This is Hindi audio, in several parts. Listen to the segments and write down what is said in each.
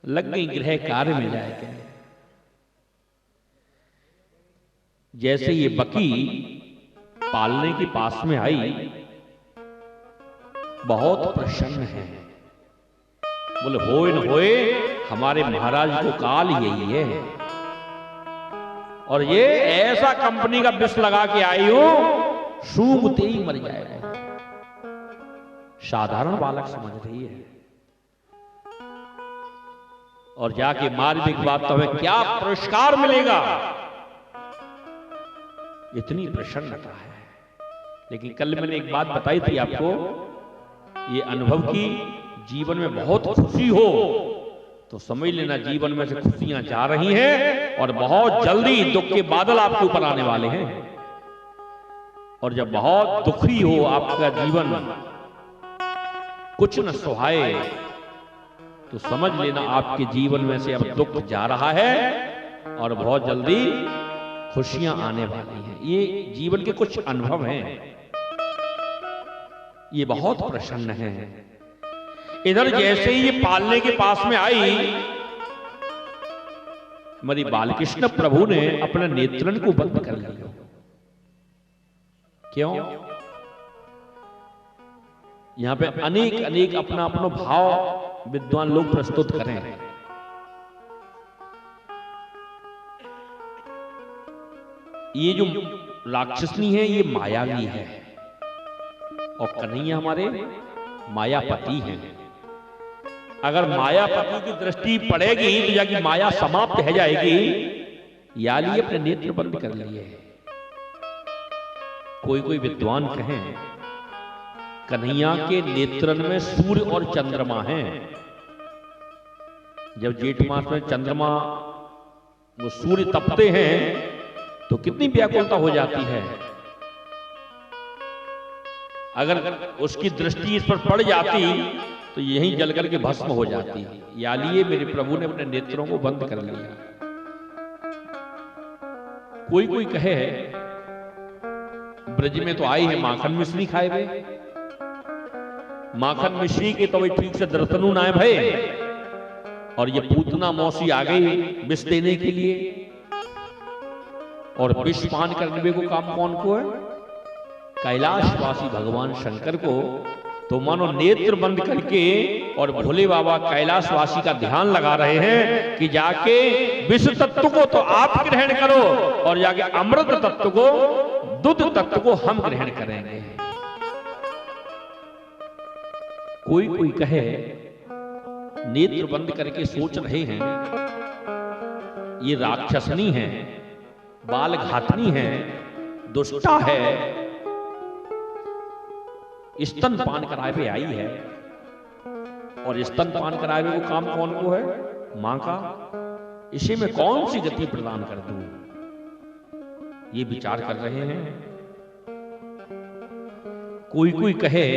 लग गई गृह कार्य में जाएगा। जैसे ये बकी पालने के पास में आई, बहुत प्रसन्न है। बोले होए न होए, हमारे महाराज को काल यही है, और ये ऐसा कंपनी का विष लगा के आई हूं, सूंघते ही मर जाएगा। साधारण बालक समझ रही है, और जाके मारने के बाद तो हमें क्या पुरस्कार मिलेगा, इतनी प्रसन्नता है। लेकिन कल मैंने एक बात बताई थी आपको, ये अनुभव की जीवन में बहुत खुशी हो तो समझ लेना जीवन में से खुशियां जा रही हैं, और बहुत जल्दी दुख के बादल आपके ऊपर आने वाले हैं। और जब बहुत दुखी हो आपका जीवन, कुछ न सुहाए, तो समझ लेना आपके जीवन में से अब दुख जा रहा है और बहुत जल्दी खुशियां आने वाली हैं। ये जीवन के कुछ अनुभव हैं, ये बहुत प्रसन्न है। इधर जैसे ही ये पालने के पास में आई, हमारी बालकृष्ण प्रभु ने अपने नेत्रन को बंद कर लिया। क्यों? यहां पे अनेक अनेक अपना अपना भाव विद्वान लोग प्रस्तुत करें। ये जो राक्षसनी है ये मायावी है, और कन्हैया हमारे मायापति हैं। अगर मायापति की दृष्टि पड़ेगी तो जाके माया समाप्त हो जाएगी। याली अपने नेत्र बंद कर लिए। कोई कोई विद्वान कहें कन्हैया के नेत्रन में सूर्य और चंद्रमा हैं। जब जेठ मास में चंद्रमा वो सूर्य तपते हैं तो कितनी व्याकुलता हो जाती है। अगर उसकी दृष्टि इस पर पड़ जाती तो यहीं जल करके भस्म हो जाती। या लिए मेरे प्रभु ने अपने नेत्रों को बंद कर लिया। कोई कोई कहे ब्रज में तो आई है माखन मिश्री खाए हुए, माखन मिश्री के तो भाई ठीक से दर्शनु ना भय, और ये पूतना मौसी आ गई विष देने के लिए। और विष पान करने को काम कौन को है? कैलाशवासी भगवान शंकर को। तो मानो नेत्र बंद करके और भोले बाबा कैलाशवासी का ध्यान लगा रहे हैं कि जाके विष तत्व को तो आप ग्रहण करो, और जाके अमृत तत्व को, दूध तत्व को हम ग्रहण करेंगे। कोई कोई कहे नेत्र बंद करके सोच रहे हैं ये राक्षसनी है, बाल घातनी है, दुष्टा है, स्तन पान कराए पे आई है। और स्तन पान कराए को काम कौन को है? मां का। इसे में कौन सी गति प्रदान कर दूं, ये विचार कर रहे हैं। कोई कोई कहे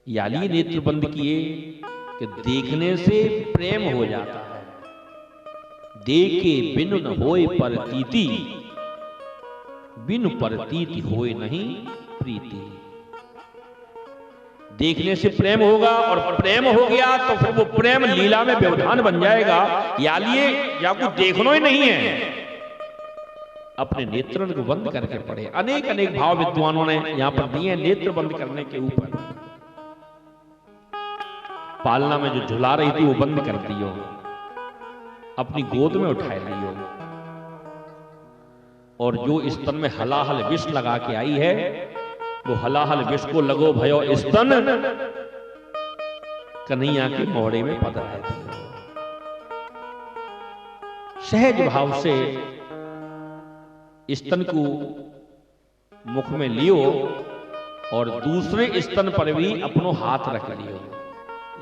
याली नेत्र बंद किए कि देखने से प्रेम हो जाता है, देखे बिनु न होए परतीति, बिनु परतीति होए नहीं प्रीति। देखने से प्रेम होगा, और प्रेम हो गया तो फिर वो प्रेम लीला में व्यवधान बन जाएगा। यालिए या कुछ देखना ही नहीं है, अपने नेत्रन को बंद करके पढ़े। अनेक अनेक भाव विद्वानों ने यहां पर दिए नेत्र बंद करने के ऊपर। पालना में जो झुला रही थी वो बंद कर दियो, अपनी गोद में उठाए लियो, और जो स्तन में हलाहल विष लगा के आई है वो हलाहल विष को लगो भयो स्तन, कन्हैया के मोहड़े में पधराए दियो। सहज भाव से स्तन को मुख में लियो, और दूसरे स्तन पर भी अपनो हाथ रख लियो।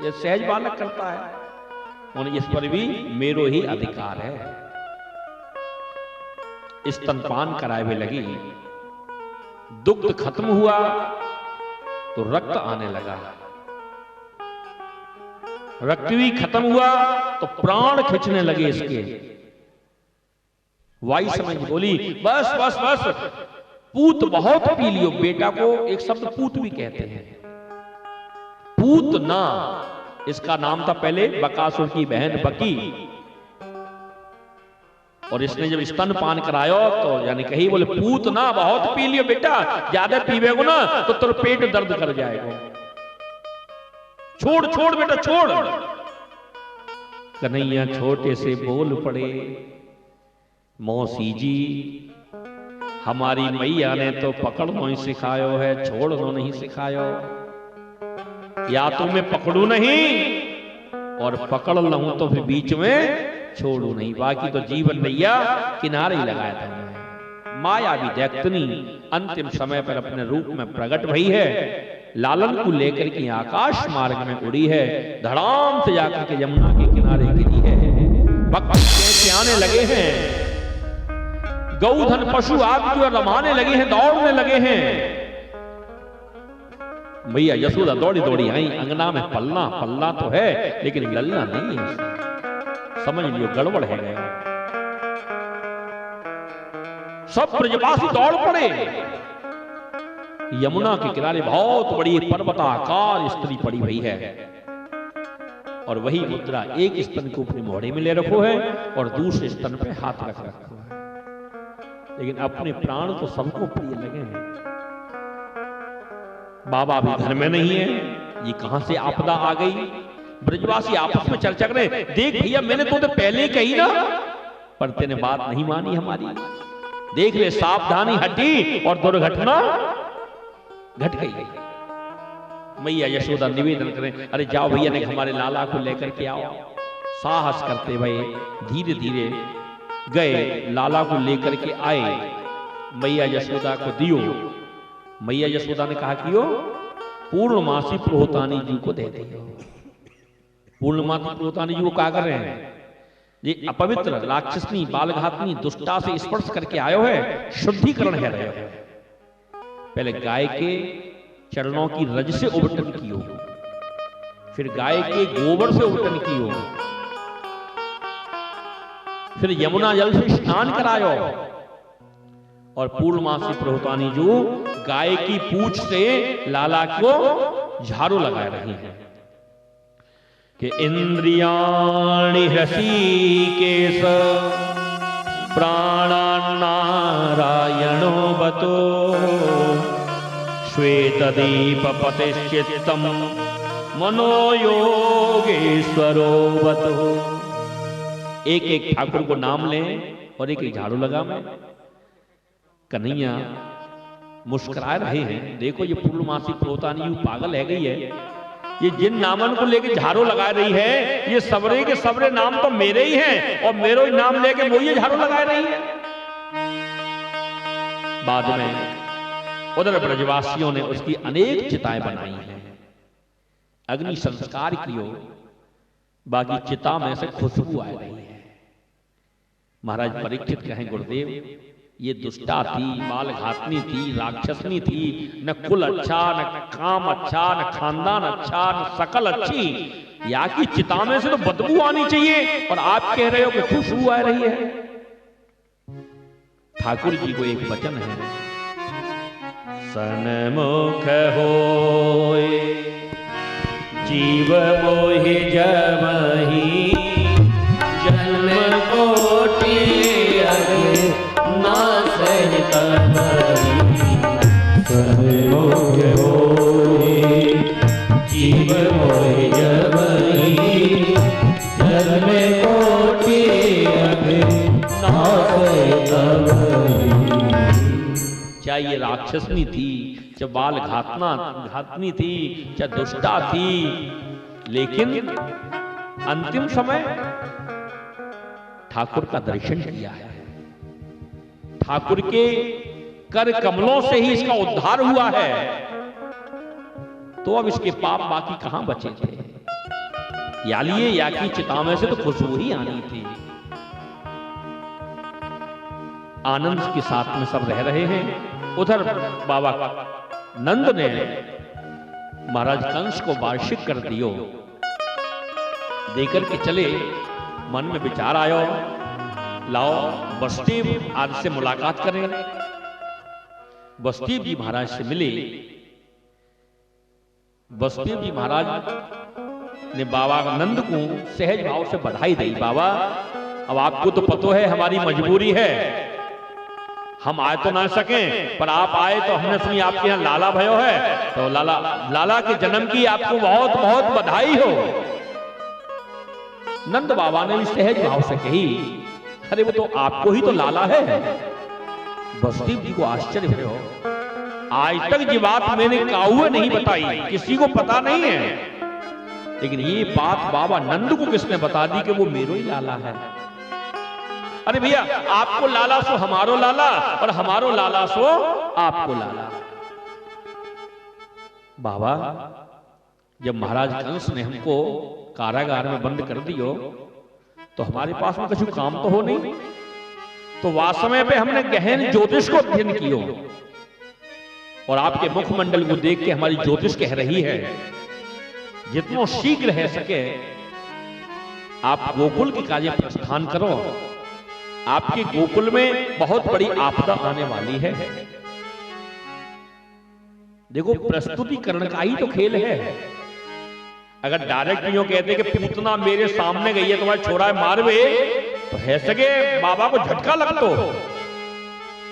ये सहज बालक करता है, और इस पर भी मेरो ही अधिकार है। स्तनपान कराए हुए लगी, दुग्ध खत्म हुआ तो रक्त आने लगा, रक्त भी खत्म हुआ तो प्राण खींचने लगे इसके। वाई समझ बोली बस बस बस, पूत बहुत पी लियो। बेटा को एक शब्द पूत भी कहते हैं। पूत ना इसका नाम था पहले बकासुर की बहन बकी, और इसने जब स्तनपान करायो तो यानी कही बोले पूत ना बहुत पी लियो बेटा, ज्यादा पीवेगो ना तो तेरे पेट दर्द कर जाएगा, छोड़ छोड़ बेटा छोड़। कन्हैया छोटे से बोल पड़े, मौसी जी हमारी मैया ने तो पकड़नो ही सिखायो है, छोड़नो नहीं सिखायो। या तो मैं पकड़ू नहीं और पकड़ लूं तो फिर बीच में छोड़ू नहीं, बाकी तो जीवन नैया किनारे ही लगाया था मैं। माया भी दैत्यनी अंतिम समय पर अपने रूप में प्रकट भई है, लालन को लेकर के आकाश मार्ग में उड़ी है, धड़ाम से जाकर के यमुना के किनारे गिरी है। पक्षी आने लगे हैं, गौधन पशु आप जो रमाने लगे हैं, दौड़ने लगे हैं। भैया यशोदा दौड़ी दौड़ी आई, अंगना में पलना पलना तो है लेकिन ललना नहीं है, समझ लियो गड़बड़ है गया। सब ब्रजवासी दौड़ पड़े। यमुना के किनारे बहुत बड़ी पर्वताकार स्त्री पड़ी हुई है, और वही मुद्रा एक स्तन को अपने मोहड़े में ले रखो है और दूसरे स्तन पे हाथ रख रखो है, लेकिन अपने प्राण तो सबको प्रिय लगे हैं। बाबा भी घर में नहीं है, ये कहां से आपदा आ गई। ब्रजवासी आपस में चर्चा करें, देख भैया मैंने तो पहले ही कही ना, पर तेने बात नहीं मानी हमारी, देख ले सावधानी हटी और दुर्घटना घट गई। मैया यशोदा निवेदन करें, अरे जाओ भैया ने हमारे लाला को लेकर के आओ। साहस करते भाई धीरे धीरे गए, लाला को लेकर के आए, मैया यशोदा को दियो। मैया यशोदा ने कहा कि पूर्णमासी प्रोहतानी जी को दे दियो। पूर्णमासी प्रोहतानी जी को क्या कर रहे हैं, ये अपवित्र राक्षसनी बालघातनी दुष्टा से स्पर्श करके आयो है, शुद्धिकरण है रहे हो। पहले गाय के चरणों की रज से उबटन की हो, फिर गाय के गोबर से उबटन की हो, फिर यमुना जल से स्नान करायो, और पूर्णमासी प्रोहतानी जो गाय की पूंछ से लाला को झाड़ू लगा रही हैं कि इंद्रियाणि हृषीकेश प्राणान्नारायणो बतो श्वेतदीप पतिश्चित्तम मनोयोगेश्वरो बतो। एक एक ठाकुर को नाम लें और एक एक झाड़ू लगा मैं। कन्हैया मुस्कुरा रहे हैं, देखो ये पूर्णमासी प्रोहतानी पागल है गई है, ये जिन नामन को लेके झाड़ू लगा रही है, ये सबरे के सबरे नाम तो मेरे ही हैं, और मेरे ही नाम लेके वो ये झाड़ू लगा रही है। बाद में उधर ब्रजवासियों ने उसकी अनेक चिताएं बनाई हैं, अग्नि संस्कार कियो, बाकी चिता में से खुशबू आ रही है। महाराज परीक्षित कहें, गुरुदेव ये दुष्टा थी, बालघातनी थी, राक्षसनी थी, न कुल अच्छा, न काम अच्छा, न खानदान अच्छा, न शकल अच्छी, या की चिता में से तो बदबू आनी चाहिए, और आप कह रहे हो कि खुशबू आ रही है। ठाकुर जी को एक वचन है, सन्मुख होए जीव मोहि जमहि, जन्म कोटि सन्मुख होए जीव मोहि जमहि, जन्म कोटि चाहे ये राक्षसनी थी, चाहे बाल घातनी थी, चाहे दुष्टा थी, लेकिन अंतिम समय ठाकुर का दर्शन किया है। ठाकुर के कर कमलों से ही इसका उद्धार हुआ है, तो अब इसके पाप बाकी कहां बचे थे। या लिए या की चिता में से तो खुशबू ही आनी थी। आनंद के साथ में सब रह रहे हैं। उधर बाबा नंद ने महाराज कंस को वार्षिक कर दियो, देकर के चले। मन में विचार आयो, लाओ वसुदेव आज से मुलाकात करें। वसुदेव जी महाराज से मिले। वसुदेव जी महाराज ने बाबा नंद को सहज भाव से बधाई दी। बाबा अब आपको तो पता है हमारी मजबूरी है, हम आए तो ना सके, पर आप आए तो हमने सुनी आपके यहाँ लाला भयो है, तो लाला के जन्म की आपको बहुत बहुत बधाई हो। नंद बाबा ने भी सहज भाव से कही, अरे वो तो आपको ही तो लाला है। वसुदेव जी को आश्चर्य भयो, आज तक ये बात मैंने काहुए नहीं बताई, किसी को पता नहीं है, लेकिन ये बात बाबा नंद को किसने बता दी कि वो मेरो ही लाला है। अरे भैया आपको लाला सो हमारो लाला, और हमारो लाला सो आपको लाला। बाबा जब महाराज कंस ने हमको कारागार में बंद कर दियो तो हमारे पास में कुछ काम तो हो नहीं, तो वास्तव पे हमने गहन ज्योतिष को अध्ययन कियो, और आपके मुखमंडल को देख के हमारी ज्योतिष कह रही है जितना शीघ्र है सके आप गोकुल के कार्य प्रस्थान करो। आपके गोकुल में बहुत बड़ी आपदा आने वाली है। देखो प्रस्तुतिकरण का ही तो खेल है। अगर डायरेक्ट यूं कहते कि पूतना मेरे सामने गई है तुम्हारे छोरा मारवे, तो है सके बाबा को झटका लगतो,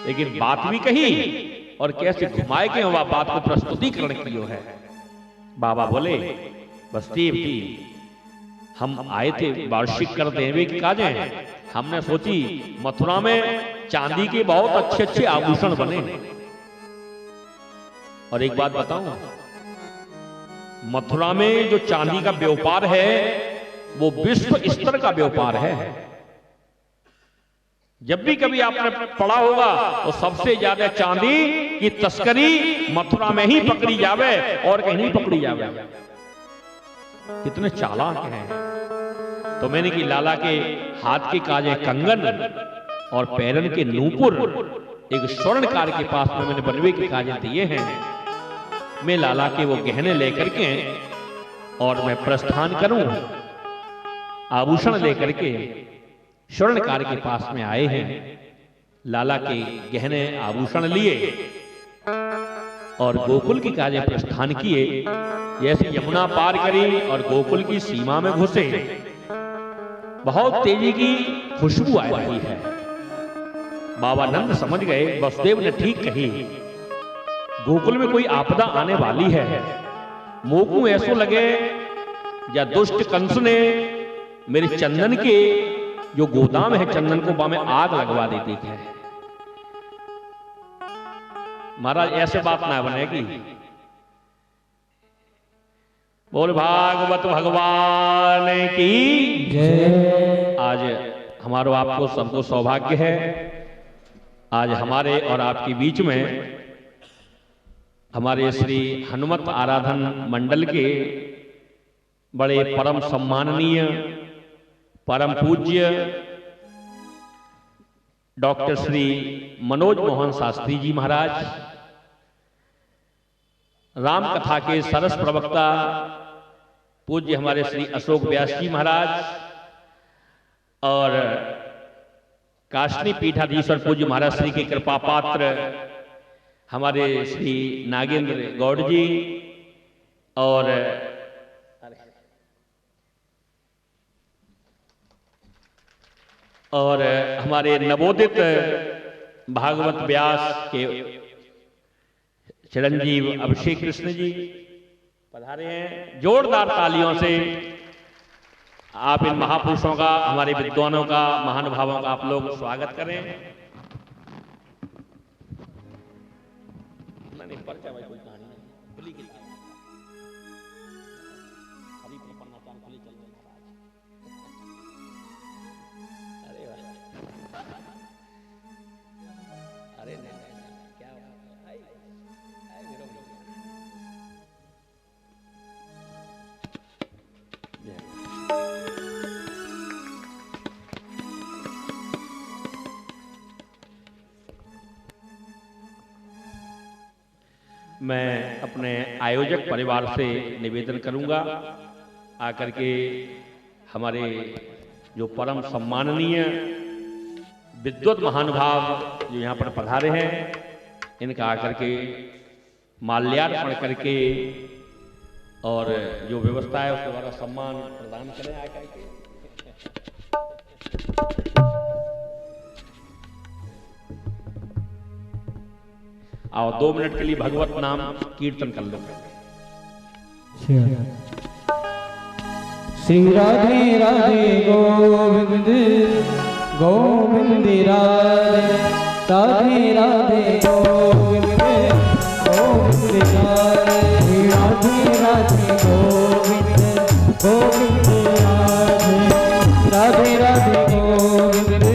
लेकिन बात भी कही और कैसे घुमाए के वह बात को प्रस्तुतिकरण कियो है। बाबा बोले वसुदेव जी हम आए थे वार्षिक कर देवे की काजे, हमने सोची मथुरा में चांदी के बहुत अच्छे अच्छे आभूषण बने, और एक बात बताऊं मथुरा में जो चांदी का व्यापार है वो विश्व स्तर का व्यापार है। जब भी कभी आपने पढ़ा होगा तो सबसे ज्यादा चांदी की तस्करी मथुरा में ही पकड़ी जावे और कहीं नहीं पकड़ी जावे। कितने चालाक हैं। तो मैंने कि लाला के हाथ के काजे कंगन और पैरन के नूपुर एक स्वर्णकार के पास में मैंने बनवे के काजे दिए हैं। मैं लाला के वो गहने लेकर के और मैं प्रस्थान करूं, आभूषण लेकर के स्वर्णकार के पास में आए हैं। लाला के गहने आभूषण लिए और गोकुल की काजे प्रस्थान किए। जैसे यमुना पार करी और गोकुल की सीमा में घुसे, बहुत तेजी की खुशबू आ रही है। बाबा नंद समझ गए वसुदेव ने ठीक कही, गोकुल में कोई आपदा आने वाली है। मोकू ऐसो लगे या दुष्ट कंस ने मेरे चंदन के जो गोदाम है चंदन को बा में आग लगवा देती है। महाराज ऐसे बात ना बनेगी। बोल भागवत भगवान की जय। आज हमारो आपको सबको सौभाग्य है, आज हमारे और आपके बीच में हमारे श्री हनुमत आराधन मंडल के बड़े परम सम्माननीय परम पूज्य डॉक्टर श्री मनोज मोहन शास्त्री जी महाराज, राम कथा के सरस प्रवक्ता पूज्य हमारे श्री अशोक व्यास जी महाराज, और काशनी पीठाधीश्वर पूज्य महाराज श्री के कृपा पात्र हमारे श्री नागेंद्र गौड़ जी, और हमारे नवोदित भागवत व्यास के चिरंजीव अभिषेक कृष्ण जी पधारे हैं। जोरदार तालियों से आप इन महापुरुषों का, हमारे विद्वानों का, महानुभावों का आप लोग स्वागत करें। मैंने पर्चा भाई कोई कहानी नहीं खुली की अभी पन्ना चांद खुली चल रही है। अरे वाह, अरे नहीं क्या आई मैं अपने आयोजक परिवार से निवेदन करूंगा आकर के हमारे जो परम सम्माननीय विद्वत महानुभाव जो यहाँ पर पधारे हैं, इनका आकर के माल्यार्पण करके और जो व्यवस्था है उसके द्वारा सम्मान प्रदान करें आकर के। और 2 मिनट के लिए भगवत नाम कीर्तन कर लो। श्री राधे राधे गोविंद गोविंद राधे राधे राधे गोविंद गोविंद राधे राधे राधे गोविंद गोविंद राधे राधे राधे गोविंद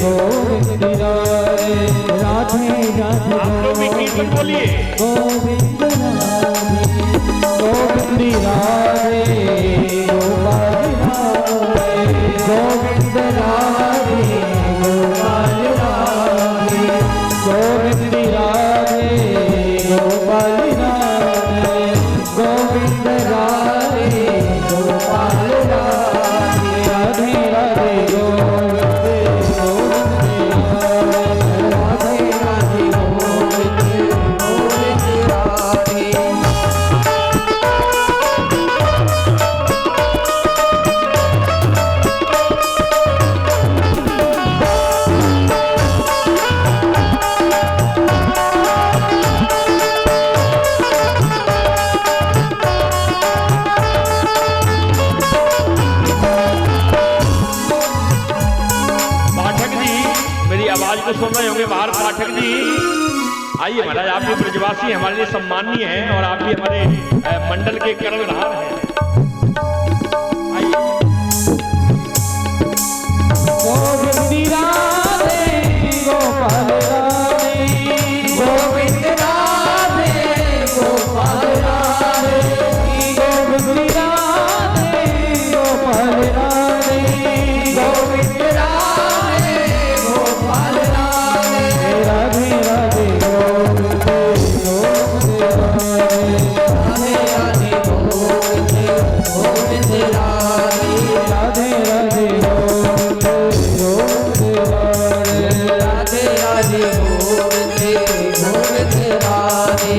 गोविंद राधे राधे राधे आप लोग भी कीर्तन बोलिए। गोविंद राधे गोविंद राधे गोविंद राधे गोपाल राधे गोविंद राधे गोपाल राधे गोविंद राधे गोपाल राधे राधे राधे गोविंद गोविंद राधे राधे गोविंद गोविंद राधे। सुन रहे होंगे बाहर पाठक जी, आइए महाराज, आप भी ब्रजवासी हमारे लिए सम्मानीय हैं और आप भी हमारे मंडल के कर्णधार हैं। गोविंद राधे गोपाल राधे गोविंद राधे गोपाल राधे गोविंद राधे गोपाल राधे गोविंद राधे गोपाल राधे राधे राधे गोविंद गोविंद राधे राधे गोविंद गोविंद राधे राधे राधे गोविंद राधे राधे गोविंद गोविंद राधे।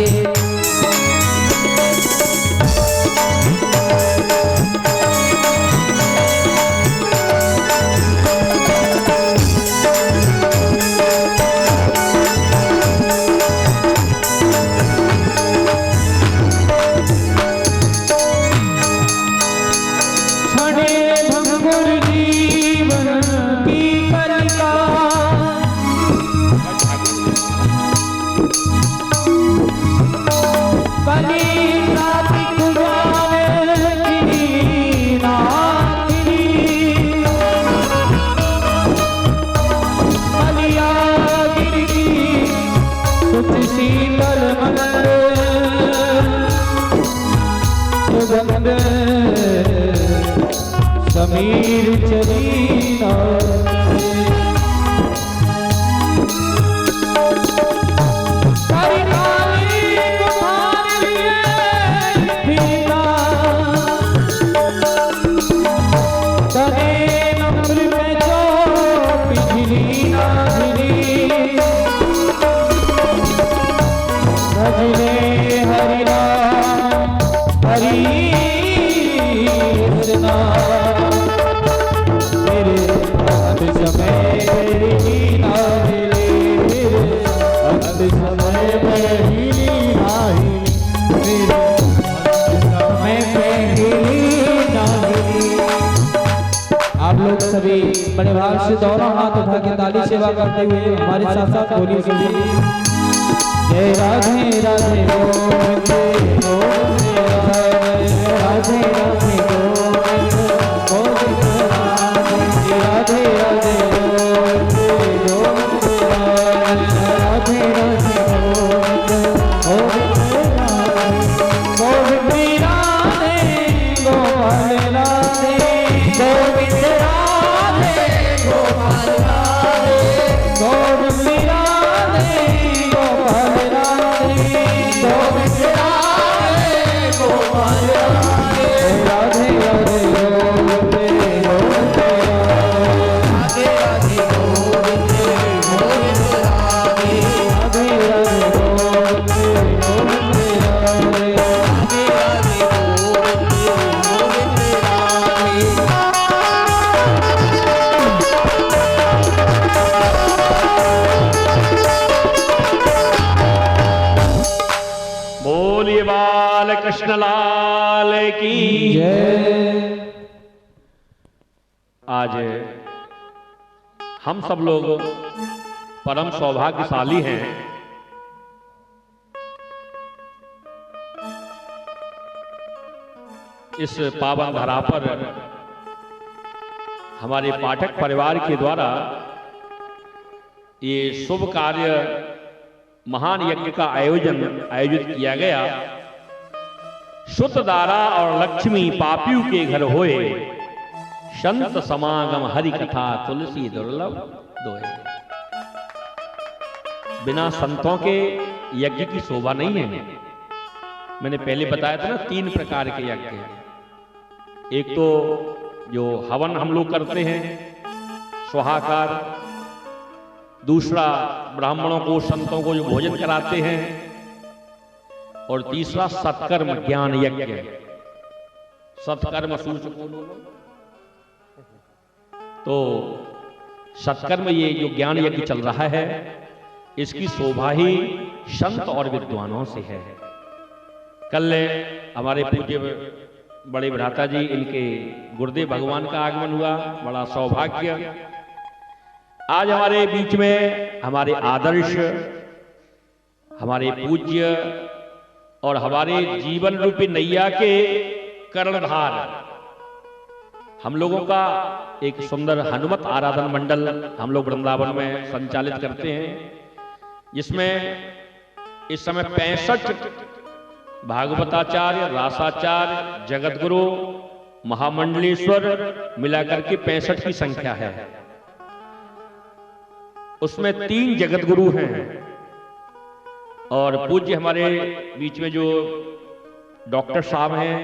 समीर चरीना सभी बड़े भाग से दोनों हाथ उठा के ताली सेवा करते हुए हमारे साथ साथ बोलिए सभी जय राधे राधे गोविंद गोविंद राधे राधे गोविंद गोविंद राधे राधे गोविंद गोविंद राधे राधे गोविंद गोविंद गोविंद राधे गोपाल राधे गोविंद जय। आज हम सब लोग परम सौभाग्यशाली हैं। इस पावन धरा पर हमारे पाठक परिवार के द्वारा ये शुभ कार्य महान यज्ञ का आयोजित किया गया। शुद्ध दारा और लक्ष्मी पापियों के घर होए, संत समागम हरि कथा तुलसी दुर्लभ दोए। बिना संतों के यज्ञ की शोभा नहीं है। मैंने पहले बताया था ना, 3 प्रकार के यज्ञ हैं। एक तो जो हवन हम लोग करते हैं स्वाहाकार, दूसरा ब्राह्मणों को संतों को जो भोजन कराते हैं, और तीसरा सत्कर्म ज्ञान यज्ञ। सत्कर्म सूचक तो सत्कर्म ये जो ज्ञान यज्ञ चल रहा है, इसकी शोभा ही संत और विद्वानों से है। कल हमारे पूज्य बड़े भ्राता जी, इनके गुरुदेव भगवान का आगमन हुआ, बड़ा सौभाग्य। आज हमारे बीच में हमारे आदर्श, हमारे पूज्य और हमारे जीवन रूपी नैया के कर्णधार, हम लोगों का एक सुंदर हनुमत आराधन मंडल हम लोग वृंदावन में संचालित करते हैं, जिसमें इस समय 65 भागवताचार्य, रासाचार्य, जगतगुरु, महामंडलेश्वर मिलाकर के 65 की संख्या है। उसमें 3 जगतगुरु हैं, और पूज्य हमारे बीच में जो डॉक्टर साहब हैं,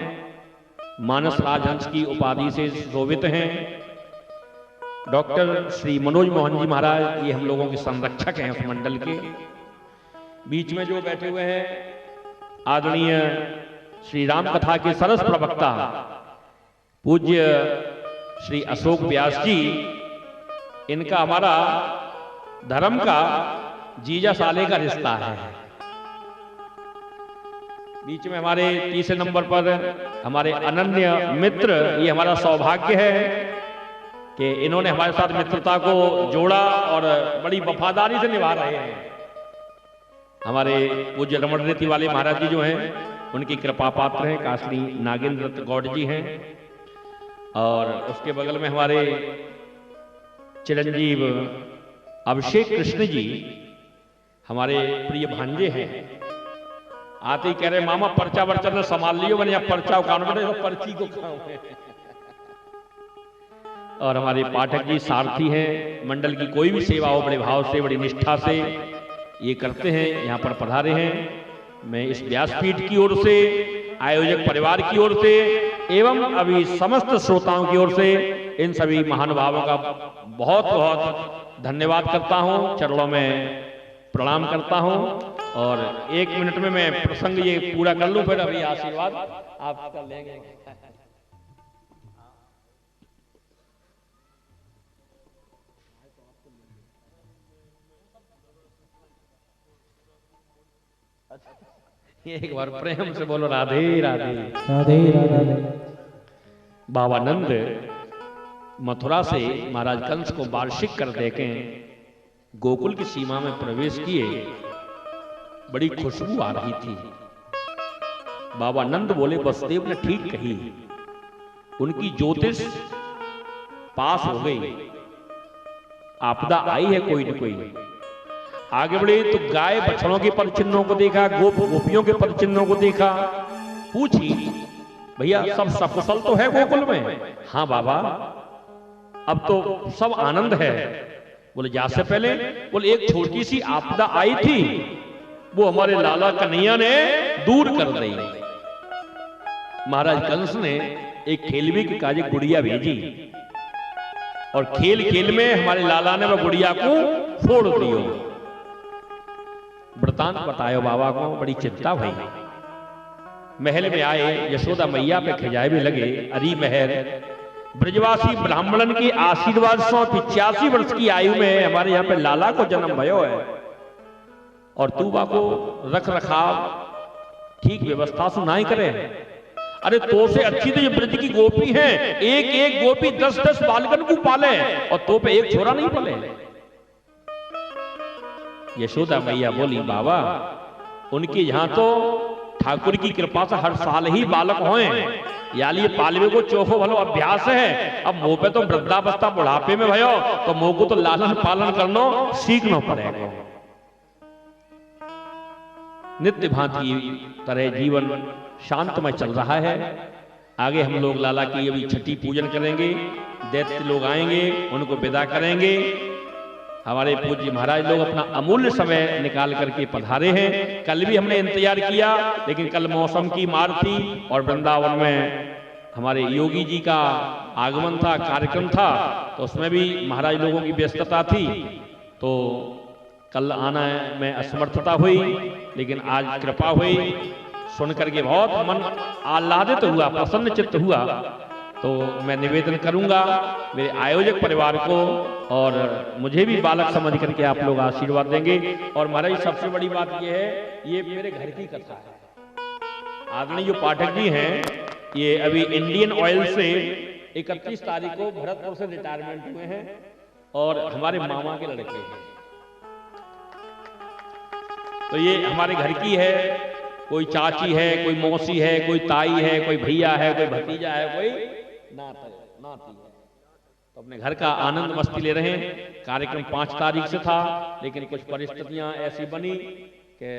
मानस राजहंस की उपाधि से शोभित हैं, डॉक्टर श्री मनोज मोहन जी महाराज, ये हम लोगों के संरक्षक हैं उस मंडल के। बीच में जो बैठे हुए हैं आदरणीय श्री राम कथा के सरस प्रवक्ता पूज्य श्री अशोक व्यास जी, इनका हमारा धर्म का जीजा साले का रिश्ता है। बीच में हमारे तीसरे नंबर पर हमारे अनन्य मित्र, ये हमारा सौभाग्य है कि इन्होंने हमारे साथ मित्रता को जोड़ा और बड़ी वफादारी से निभा रहे हैं। हमारे पूज्य रमण रीति वाले महाराज जी जो हैं, उनकी कृपा पात्र हैं, काशी नागेंद्र दत्त गौड़ जी हैं। और उसके बगल में हमारे चिरंजीव अभिषेक कृष्ण जी, हमारे प्रिय भांजे हैं। आते ही कह रहे, मामा पर्चा वर्चा ने संभाल लियो, मैंने पर्चा उखाड़ तो पर्ची को खाओ। और हमारे पाठक जी सारथी हैं, मंडल की कोई भी सेवा हो बड़े भाव से, बड़ी निष्ठा से ये करते हैं, यहाँ पर पधारे हैं। मैं इस व्यासपीठ की ओर से, आयोजक परिवार की ओर से एवं अभी समस्त श्रोताओं की ओर से इन सभी महानुभावों का बहुत बहुत धन्यवाद करता हूँ, चरणों में प्रणाम करता हूँ। और 1 मिनट में मैं प्रसंग ये पूरा कर लूँ, फिर अभी आशीर्वाद आपका लेंगे। एक बार प्रेम से बोलो राधे राधे। राधे राधे। बाबा नंद मथुरा से महाराज कंस को वार्षिक कर देके गोकुल की सीमा में प्रवेश किए। बड़ी खुशबू आ रही थी। बाबा नंद बोले, वसुदेव ने ठीक कही, उनकी ज्योतिष पास हो गई, आपदा आई है कोई न कोई। आगे बढ़े तो गाय बछड़ों के पदचिन्हों को देखा, गोपियों के पदचिन्हों को देखा। पूछी, भैया सब सकुशल तो है गोकुल में? हाँ बाबा, अब तो सब आनंद है। बोले, जा से पहले? बोले, एक छोटी सी आपदा आई थी, वो हमारे लाला कन्हैया ने दूर कर दी। महाराज कंस ने एक खेलवे की काज गुड़िया भेजी, और खेल खेल में हमारे लाला ने वह गुड़िया को फोड़ दियो। वृतांत बतायो बाबा को, बड़ी चिंता हुई। महल में आए, यशोदा मैया पे खिजाए भी लगे, अरी महर ब्रजवासी ब्राह्मणन के आशीर्वाद से 85 वर्ष की आयु में हमारे यहाँ पे लाला को जन्म भयो है, और तू बा को रख रखाव ठीक व्यवस्था से ना ही करे। अरे तो से अच्छी तो ये ब्रज की गोपी है, एक एक गोपी 10-10 बालकन को पाले और तो पे एक छोरा नहीं पाले। यशोदा मैया बोली बाबा उनके यहाँ तो ठाकुर की कृपा से हर साल ही बालक होए, यानी ये पालवे को चोखो भलो अभ्यास है। अब मुंह पे तो वृद्धावस्था बुढ़ापे में भयो तो मुंह को तो लालन पालन करनो सीखना पड़ेगा। नित्य भांति तरह जीवन शांतमय चल रहा है। आगे हम लोग लाला की अभी छठी पूजन करेंगे, दैत्य लोग आएंगे, उनको विदा करेंगे। हमारे पूज्य महाराज लोग अपना अमूल्य समय निकाल करके पधारे हैं। कल भी हमने इंतजार किया, लेकिन कल मौसम की मार थी और वृंदावन में हमारे योगी जी का आगमन था, कार्यक्रम था, तो उसमें भी महाराज लोगों की व्यस्तता थी, तो कल आना में असमर्थता हुई। लेकिन आज कृपा हुई, सुन करके बहुत मन आह्लादित हुआ, प्रसन्न चित्त हुआ। तो मैं निवेदन करूंगा मेरे आयोजक परिवार को, और मुझे भी बालक समझ करके आप लोग आशीर्वाद देंगे। और महाराज सबसे बड़ी बात यह है, ये मेरे घर की कथा है। आदरणीय जो पाठक जी हैं, ये अभी इंडियन ऑयल से 31 तारीख को भरतपुर से रिटायरमेंट हुए हैं और हमारे मामा के लड़के हैं। तो ये हमारे घर की है, कोई चाची है, कोई मौसी है, कोई ताई है, कोई भैया है, कोई भतीजा है, कोई नाती है। तो अपने घर का आनंद मस्ती ले रहे हैं। कार्यक्रम 5 तारीख से था, लेकिन कुछ परिस्थितियां ऐसी बनी कि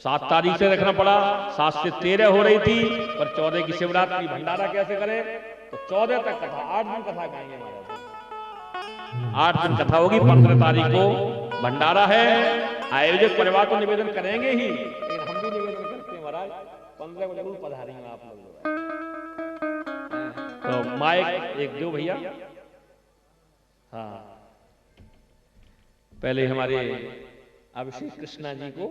7 तारीख से रखना पड़ा। 7 से 13 हो रही थी, पर 14 की शिवरात्रि भंडारा कैसे करें, तो 14 तक कथा, 8 दिन कथा गाएंगे महाराज। 8 दिन कथा होगी, 15 तारीख को भंडारा है। आयोजक परिवार को निवेदन करेंगे ही, लेकिन हम भी निवेदन करते हैं महाराज 15 को जरूर पधारेंगे आप लोग। तो माइक एक दो भैया। हाँ, पहले हमारे अभिषेक कृष्णा जी को,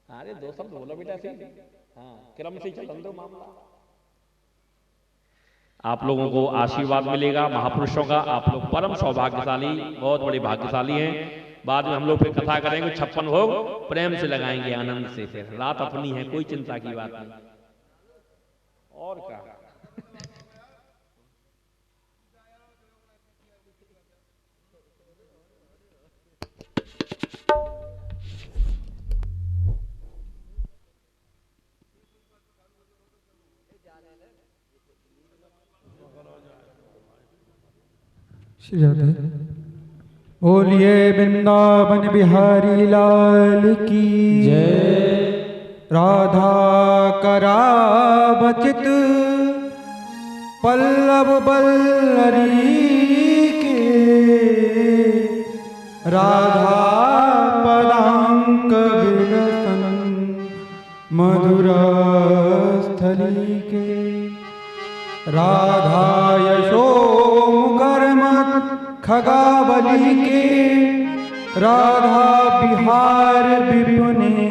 अरे 2 शब्द बोलो बेटा से। हाँ, क्रम से चल दो मामला। आप लोगों को आशीर्वाद मिलेगा महापुरुषों का। आप लोग परम सौभाग्यशाली, बहुत बड़े भाग्यशाली हैं। बाद में हम लोग फिर कथा करेंगे, 56 भोग प्रेम से लगाएंगे, आनंद से। फिर रात अपनी है, कोई चिंता की बात नहीं। और क्या श्री राधे बोलिए वृंदावन बिहारी लाल की जय। राधा करावचित पल्लव बल्लरी के, राधा पदांक विलसन मधुर स्थली के, राधा यशो खगावली के, राधा बिहार विपुने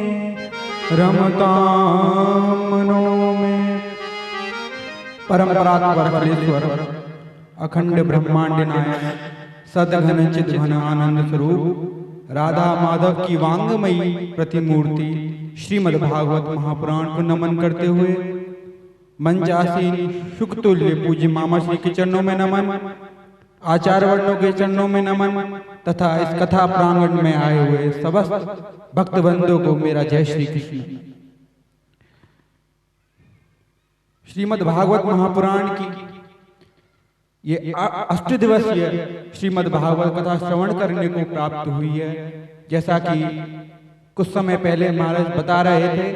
रमता मनो में। परम्परात्पर अखंड ब्रह्मांड नायक सदघन चिद्घन आनंद स्वरूप राधा माधव की वांगमयी प्रतिमूर्ति श्रीमद् भागवत महापुराण को नमन करते हुए मंचासीन शुकतुल्य पूज्य मामा श्री के चरणों में नमन, आचार्य वर्णों के चरणों में नमन, तथा इस कथा प्रांगण में आए हुए समस्त भक्त बंधुओं को मेरा जय श्री कृष्ण। श्रीमद् भागवत महापुराण की ये 8 दिवसीय श्रीमद् भागवत कथा श्रवण करने को प्राप्त हुई है। जैसा कि कुछ समय पहले महाराज बता रहे थे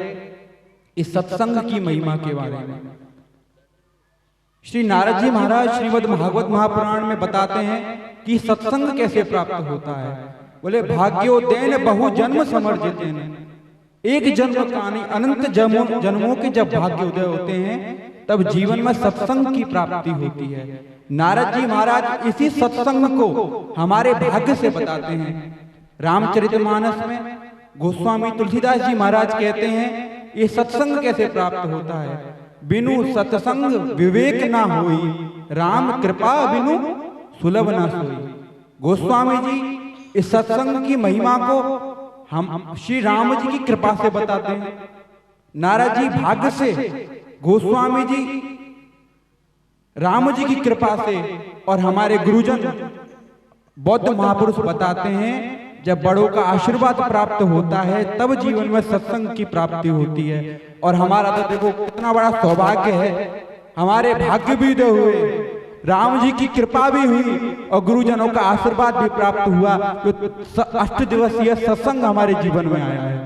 इस सत्संग की महिमा के बारे में। श्री नारद जी महाराज श्रीमद् भागवत महापुराण में बताते हैं कि सत्संग कैसे प्राप्त होता है। बोले भाग्योदयन बहु जन्म समर्जितेन, एक जन्म का नहीं अनंत जन्मों के जब भाग्योदय होते हैं तब जीवन में सत्संग की प्राप्ति होती है। नारद जी महाराज इसी सत्संग को हमारे भाग्य से बताते हैं। रामचरितमानस में गोस्वामी तुलसीदास जी महाराज कहते हैं ये सत्संग कैसे प्राप्त होता है। बिनु सत्संग विवेक ना होई, राम कृपा बिनु सुलभ ना सोई। गोस्वामी जी इस सत्संग की महिमा को हम श्री राम जी की कृपा से बताते हैं। नारद जी भाग्य से गोस्वामी जी राम जी की कृपा से और हमारे गुरुजन बौद्ध महापुरुष बताते हैं जब बड़ों का आशीर्वाद प्राप्त होता है तब जीवन में सत्संग की प्राप्ति होती है। और हमारा तो देखो कितना बड़ा सौभाग्य है, हमारे भाग्य भी दे हुए, राम जी की कृपा भी हुई और गुरुजनों का आशीर्वाद भी प्राप्त हुआ। तो 8 दिवसीय सत्संग हमारे जीवन में आया है।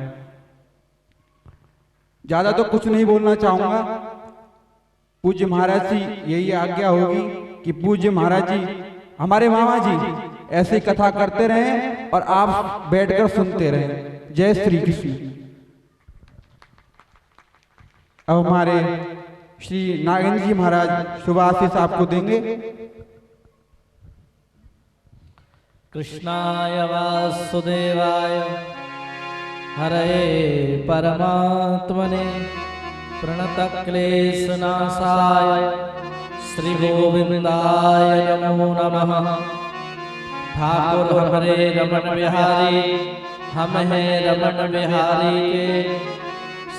ज्यादा तो कुछ नहीं बोलना चाहूंगा। पूज्य महाराज जी यही आज्ञा होगी कि पूज्य महाराज जी हमारे मामा जी ऐसी कथा करते रहें और आप बैठकर सुनते रहें। जय श्री कृष्ण। अब हमारे श्री नागेंद्र जी महाराज शुभ आशीष आपको देंगे। कृष्णाय वासुदेवाय हरे परमात्मने प्रणतक्लेशनाशाय श्री गोविंदाय नमो नमः। ठाकुर हरे रमन बिहारी, हम हैं रमन बिहारी के,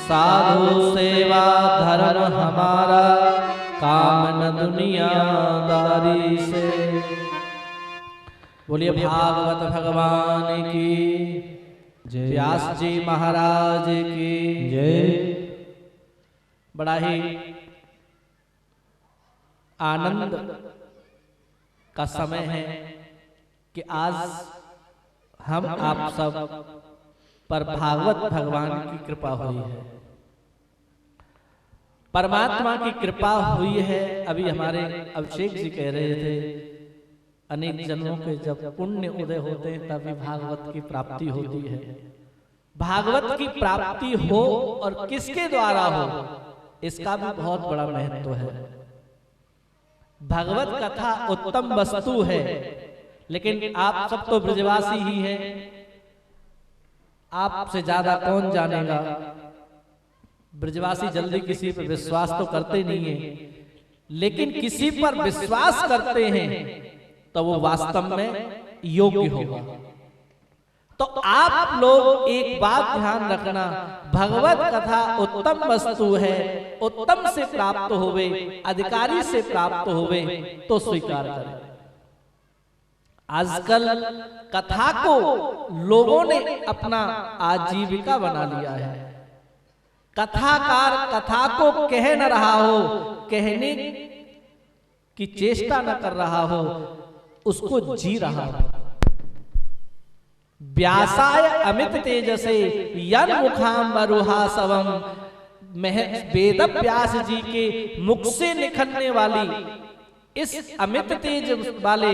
साधु सेवा धर्म हमारा, काम न दुनियादारी से। बोलिए भागवत भगवान की जय, व्यास जी महाराज की जय। बड़ा ही आनंद का समय है कि आज हम आप सब पर भागवत भगवान की कृपा हुई है, परमात्मा की कृपा हुई है। अभी हमारे अभिषेक जी कह रहे थे अनेक जन्मों के जब पुण्य उदय होते हैं तभी भागवत की प्राप्ति होती है। भागवत की प्राप्ति हो और किसके द्वारा हो, इसका भी बहुत बड़ा महत्व है। भगवत कथा उत्तम वस्तु है, लेकिन आप सब तो ब्रजवासी ही हैं, आपसे ज्यादा कौन जानेगा। ब्रजवासी जल्दी किसी पर विश्वास तो करते नहीं है, लेकिन किसी पर विश्वास करते हैं तो वो वास्तव में योग्य होगा। तो आप लोग एक बात ध्यान रखना, भगवत कथा उत्तम वस्तु है, उत्तम से प्राप्त होवे, अधिकारी से प्राप्त होवे तो स्वीकार करें। आजकल कथा को लोगों ने अपना आजीविका बना लिया है। कथाकार कथा को कह न रहा हो, कहने की चेष्टा न कर रहा हो, उसको जी रहा हो। व्यासाय अमित तेजसे यन मुखाम मरुहासवम, वेद व्यास जी के मुख से निकलने वाली इस अमित तेज वाले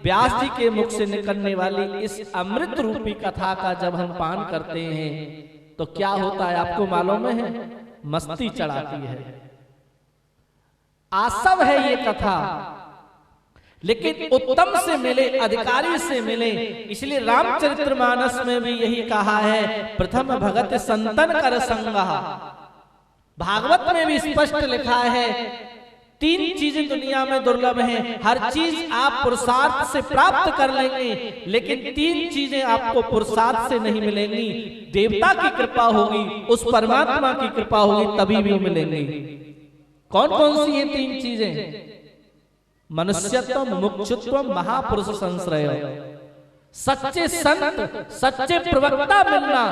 व्यास जी के मुख से निकलने वाली इस अमृत रूपी कथा का जब हम पान करते हैं तो क्या होता है आपको मालूम है? मस्ती चढ़ाती है, आसव है ये कथा, लेकिन उत्तम से मिले, अधिकारी से मिले। इसलिए रामचरितमानस में भी यही कहा है, प्रथम भगत संतन कर संगा। भागवत में भी स्पष्ट लिखा है 3 चीजें दुनिया में दुर्लभ हैं। हर चीज आप पुरुषार्थ से प्राप्त कर लेंगे, लेकिन 3 चीजें आपको पुरुषार्थ से नहीं मिलेंगी। देवता की कृपा होगी, उस परमात्मा की कृपा होगी, तभी भी मिलेंगी। कौन कौन सी ये 3 चीजें? मनुष्यत्व, मुमुक्षुत्व, महापुरुष संश्रय। सच्चे संत, सच्चे प्रवक्ता मिलना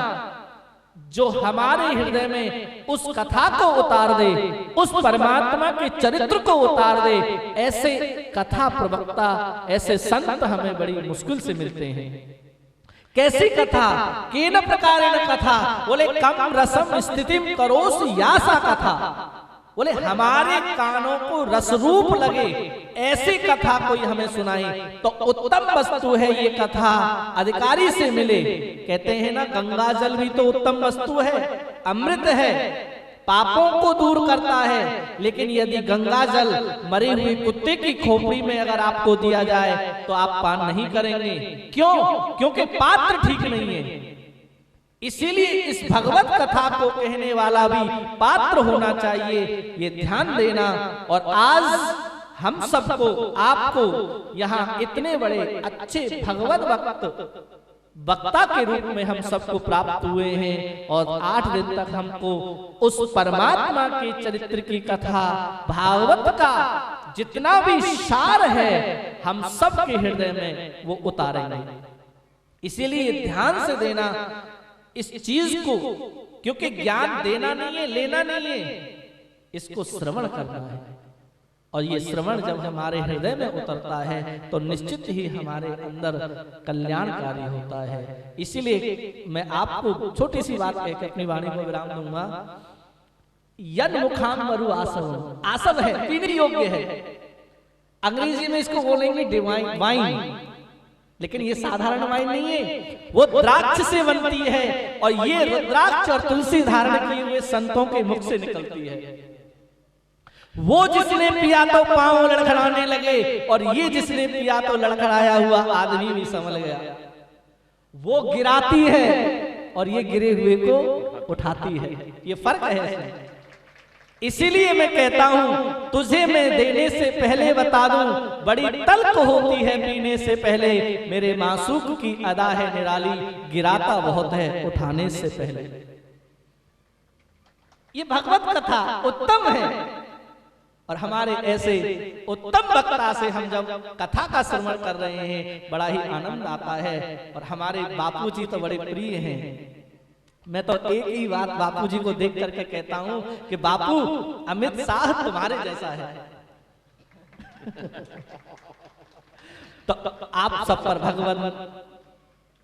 जो हमारे हृदय में उस कथा को उतार दे, उस परमात्मा के चरित्र को उतार दे। ऐसे कथा प्रवक्ता, ऐसे संत हमें बड़ी मुश्किल से मिलते हैं। कैसी कथा? केन प्रकारेण कथा? बोले कम रसम स्थितिम करोस यासा कथा। बोले हमारे कानों को रसरूप लगे, ऐसी कथा कोई हमें सुनाए तो उत्तम वस्तु है ये कथा, अधिकारी से मिले। कहते हैं ना, गंगा जल भी तो उत्तम वस्तु है, अमृत है, पापों को दूर करता है। लेकिन यदि गंगा जल मरे हुए कुत्ते की खोपड़ी में अगर आपको दिया जाए तो आप पान नहीं करेंगे। क्यों? क्योंकि पात्र ठीक नहीं है। इसीलिए इस भगवत कथा को कहने वाला भी पात्र होना चाहिए, ये ध्यान देना। और आज हम सबको, आपको यहाँ इतने बड़े अच्छे भगवत भक्त वक्ता के रूप में हम सबको प्राप्त हुए हैं और 8 दिन तक हमको उस परमात्मा के चरित्र की कथा, भागवत का जितना भी सार है हम सब के हृदय में वो उतारेंगे। इसीलिए ध्यान से देना इस चीज को, क्योंकि ज्ञान देना नहीं है, लेना नहीं है, इसको श्रवण करना है। और ये श्रवण जब हमारे हृदय में उतरता है तो निश्चित ही हमारे अंदर कल्याणकारी होता है। इसीलिए मैं आपको छोटी सी बात कहकर अपनी वाणी को विराम दूंगा। यन मुखाम मरु आसव, आसव है, पीने योग्य है। अंग्रेजी में इसको बोलेंगे डिवाइन वाइन, लेकिन ये साधारण वाइन नहीं है, वो द्राक्ष से बनती है। और ये रुद्राक्ष और तुलसी धारण किए हुए संतों के मुख से निकलती है। वो जिसने पिया तो पांव लड़खड़ाने लगे, और ये जिसने पिया तो लड़खड़ाया हुआ आदमी भी संभल गया। वो गिराती है और ये गिरे हुए को उठाती है, ये फर्क है इसमें। इसीलिए मैं कहता हूं तुझे मैं देने से पहले बता दूं, बड़ी तल्ख होती है पीने से पहले। मेरे मासूक की अदा है निराली, गिराता बहुत है उठाने से पहले। ये भगवत कथा उत्तम है, और हमारे ऐसे उत्तम वक्ता से हम जब कथा का श्रवण कर रहे हैं बड़ा ही आनंद आता है। और हमारे बापूजी तो बड़े प्रिय हैं। मैं तो एक ही बात बापूजी को देख करके कहता हूं कि बापू अमित शाह तुम्हारे जैसा है। तो आप सब पर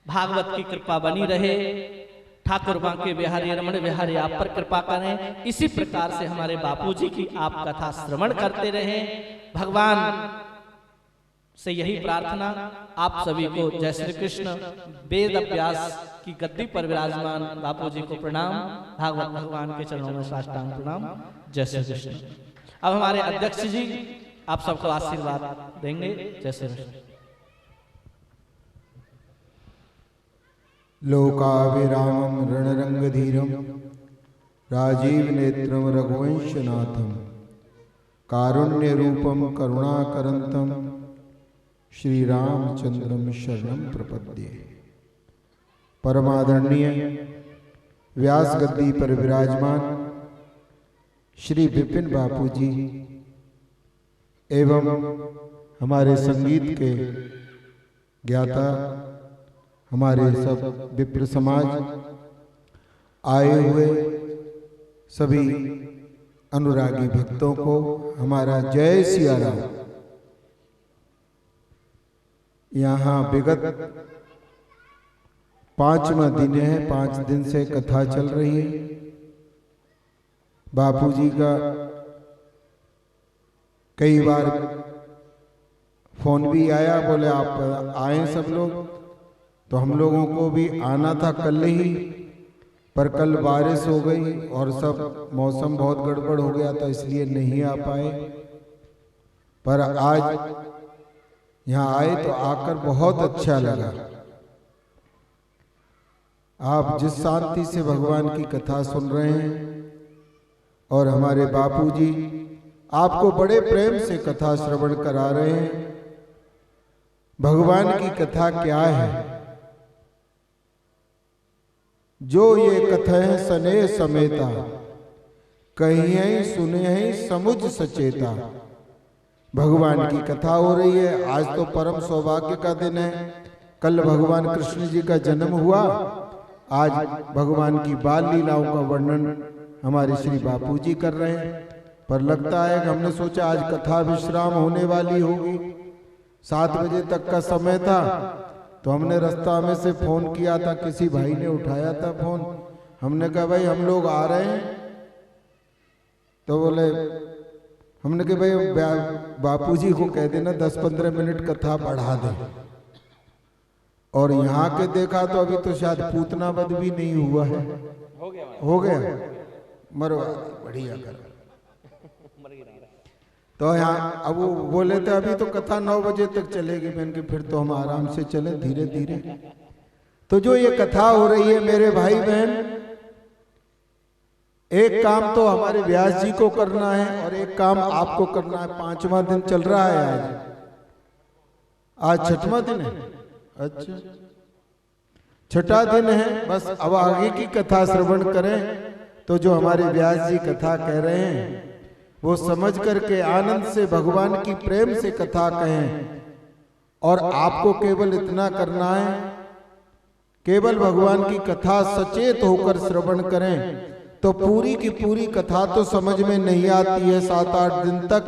भागवत की कृपा बनी रहे। ठाकुर बांके बिहारी रमण बिहारी आप पर कृपा करें। इसी प्रकार से हमारे बापूजी की आप कथा श्रवण करते रहें। भगवान से यही प्रार्थना आप सभी को। जय श्री कृष्ण। वेद अभ्यास की गद्दी पर विराजमान बापूजी को प्रणाम, भागवत भगवान के चरणों में साष्टांग प्रणाम। जय श्री कृष्ण। अब हमारे अध्यक्ष जी आप सबको आशीर्वाद देंगे। जय श्री कृष्ण। लोकाभिरामं रणरंगधीरं राजीव नेत्रं रघुवंशनाथं कारुण्य रूपं करुणाकरंतं श्री रामचंद्रम शरणं प्रपद्ये। परमादरणीय व्यास गद्दी पर विराजमान श्री विपिन बापू जी एवं हमारे संगीत के ज्ञाता, हमारे सब विप्र समाज, आए हुए सभी अनुरागी भक्तों को हमारा जय सिया राम। यहाँ विगत 5वां दिन है, 5 दिन से कथा चल रही है। बापूजी का कई बार फोन भी आया, बोले आप आए सब लोग। तो हम लोगों को भी आना था कल ही, पर कल बारिश हो गई और सब मौसम बहुत गड़बड़ हो गया था, इसलिए नहीं आ पाए। पर आज यहाँ आए तो आकर बहुत अच्छा लगा। आप जिस शांति से भगवान की कथा सुन रहे हैं, और हमारे बापूजी आपको बड़े प्रेम से कथा श्रवण करा रहे हैं। भगवान की कथा क्या है? जो ये कथें सने समेता, कहिए सुने समुझ सचेता। भगवान की कथा हो रही है। आज तो परम सौभाग्य का दिन है। कल भगवान कृष्ण जी का जन्म हुआ, आज भगवान की बाल लीलाओं का वर्णन हमारे श्री बापू जी कर रहे हैं। पर लगता है कि हमने सोचा आज कथा विश्राम होने वाली होगी, 7 बजे तक का समय था। तो हमने रास्ता में से फोन किया था, किसी भाई ने उठाया था फोन। हमने कहा भाई हम लोग आ रहे हैं। तो बोले, हमने कहा भाई बापूजी को कह देना 10-15 मिनट कथा बढ़ा दे। और यहाँ के देखा तो अभी तो शायद पूतना वध भी नहीं हुआ है। हो गया मरो बढ़िया कर। तो यहाँ अब वो बोले थे अभी तो कथा 9 बजे तक चलेगी। मैंने कहा फिर तो हम आराम से चले धीरे धीरे। तो जो ये कथा हो रही है मेरे भाई बहन, एक काम तो हमारे व्यास जी को करना है और एक काम आपको करना है। 5वां दिन चल रहा है आज 6वां दिन है। अच्छा, छठा दिन है, बस अब आगे की कथा श्रवण करें। तो जो हमारे व्यास जी कथा कह रहे हैं वो समझ करके आनंद से भगवान की प्रेम से कथा कहें। और आपको केवल इतना करना है, केवल भगवान की कथा सचेत होकर श्रवण करें तो पूरी की पूरी कथा तो समझ में नहीं आती है 7-8 दिन तक,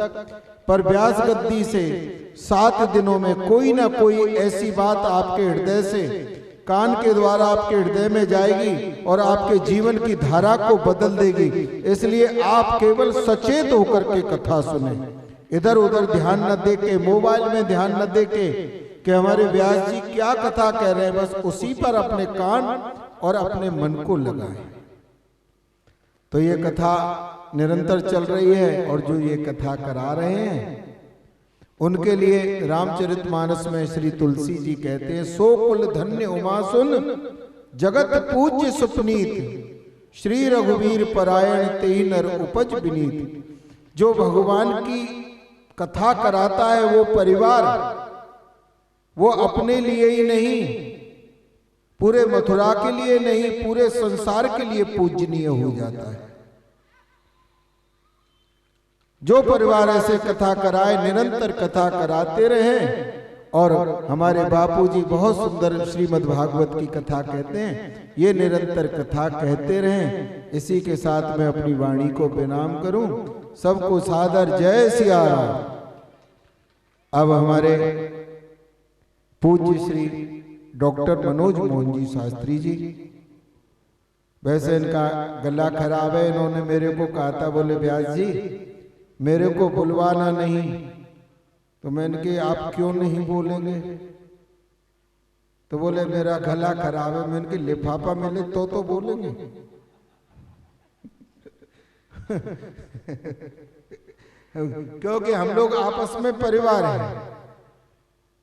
पर व्यास गद्दी से 7 दिनों में कोई ना कोई ऐसी बात आपके हृदय से कान के द्वारा आपके हृदय में जाएगी और आपके जीवन की धारा को बदल देगी। इसलिए आप केवल सचेत होकर के कथा सुने, इधर उधर ध्यान न दे के, मोबाइल में ध्यान न दे के कि हमारे व्यास जी क्या कथा कह रहे हैं, बस उसी पर अपने कान और अपने मन को लगाएं। तो ये कथा निरंतर चल रही है और जो ये कथा करा रहे हैं उनके लिए रामचरितमानस में श्री तुलसी जी कहते हैं, सो कुल धन्य उमा सुन जगत पूज्य सुपनीत, श्री रघुवीर परायण तेहि नर उपज विनीत। जो भगवान की कथा कराता है वो परिवार, वो अपने लिए ही नहीं, पूरे मथुरा के लिए नहीं, पूरे संसार के लिए पूजनीय हो जाता है। जो परिवार ऐसे कथा कराए, निरंतर कथा कराते रहे। और हमारे बापूजी बहुत सुंदर श्रीमद् भागवत की कथा कहते हैं, ये निरंतर कथा कहते रहें। इसी के साथ मैं अपनी वाणी को प्रणाम करूं। सबको सादर जय सिया राम। अब हमारे पूज्य श्री डॉक्टर मनोज मोहन जी शास्त्री जी, वैसे इनका गला खराब है, इन्होंने मेरे को कहा था, बोले व्यास जी मेरे को बुलवाना नहीं। तो मैंने कहा आप क्यों नहीं बोलेंगे? तो बोले मेरा गला खराब है। मैंने कहा लिफाफा मिले तो बोलेंगे। क्योंकि हम लोग आपस में परिवार हैं,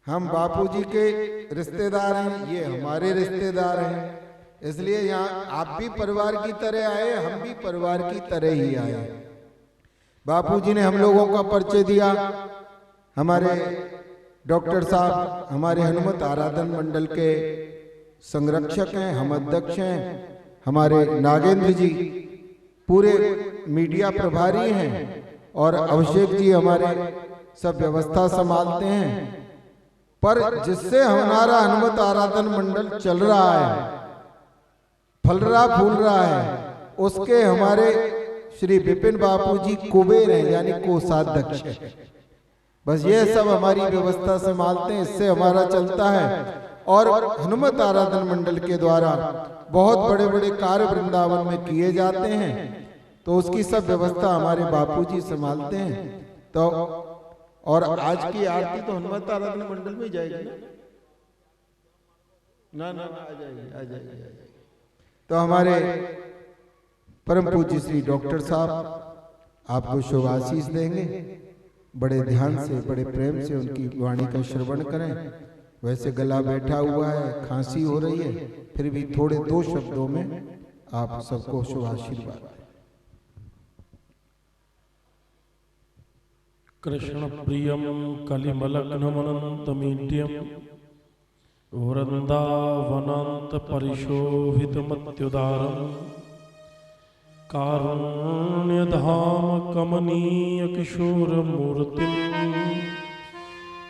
हम बापूजी के रिश्तेदार हैं, ये हमारे रिश्तेदार हैं, इसलिए यहाँ आप भी परिवार की तरह आए, हम भी परिवार की तरह ही आए। बापूजी ने हम लोगों का परिचय दिया। हमारे डॉक्टर साहब हमारे हनुमत आराधन मंडल के संरक्षक हैं, हम अध्यक्ष हैं। हमारे नागेंद्र जी पूरे मीडिया प्रभारी हैं और अभिषेक जी हमारे सब व्यवस्था संभालते हैं। पर जिससे हमारा हनुमत आराधन मंडल चल रहा है, फल रहा फूल रहा है, उसके हमारे श्री विपिन बापूजी कुबेर हैं, यानी कोषाध्यक्ष। बस ये सब हमारी व्यवस्था संभालते हैं, इससे हमारा चलता है। और हनुमत आराधन मंडल के द्वारा बहुत बड़े बड़े कार्य वृंदावन में किए जाते हैं, तो उसकी सब व्यवस्था हमारे बापूजी संभालते हैं। तो और आज की आरती तो हनुमत आराधन मंडल में जाएगी ना? ना आ जाएगी। तो हमारे परम पूज्य श्री डॉक्टर साहब आपको शुभ आशीष देंगे। बड़े ध्यान से, बड़े प्रेम से उनकी वाणी का श्रवण करें। वैसे गला बैठा हुआ है, खांसी हो रही है, फिर भी थोड़े 2 शब्दों में आप सबको शुभ आशीर्वाद। कृष्ण प्रियम कलिमलग्नमनंतमीड्यम वृंदावनांत परिशोभितमत्युदारम कारुण्यधाम कमनीय किशोर मूर्तिम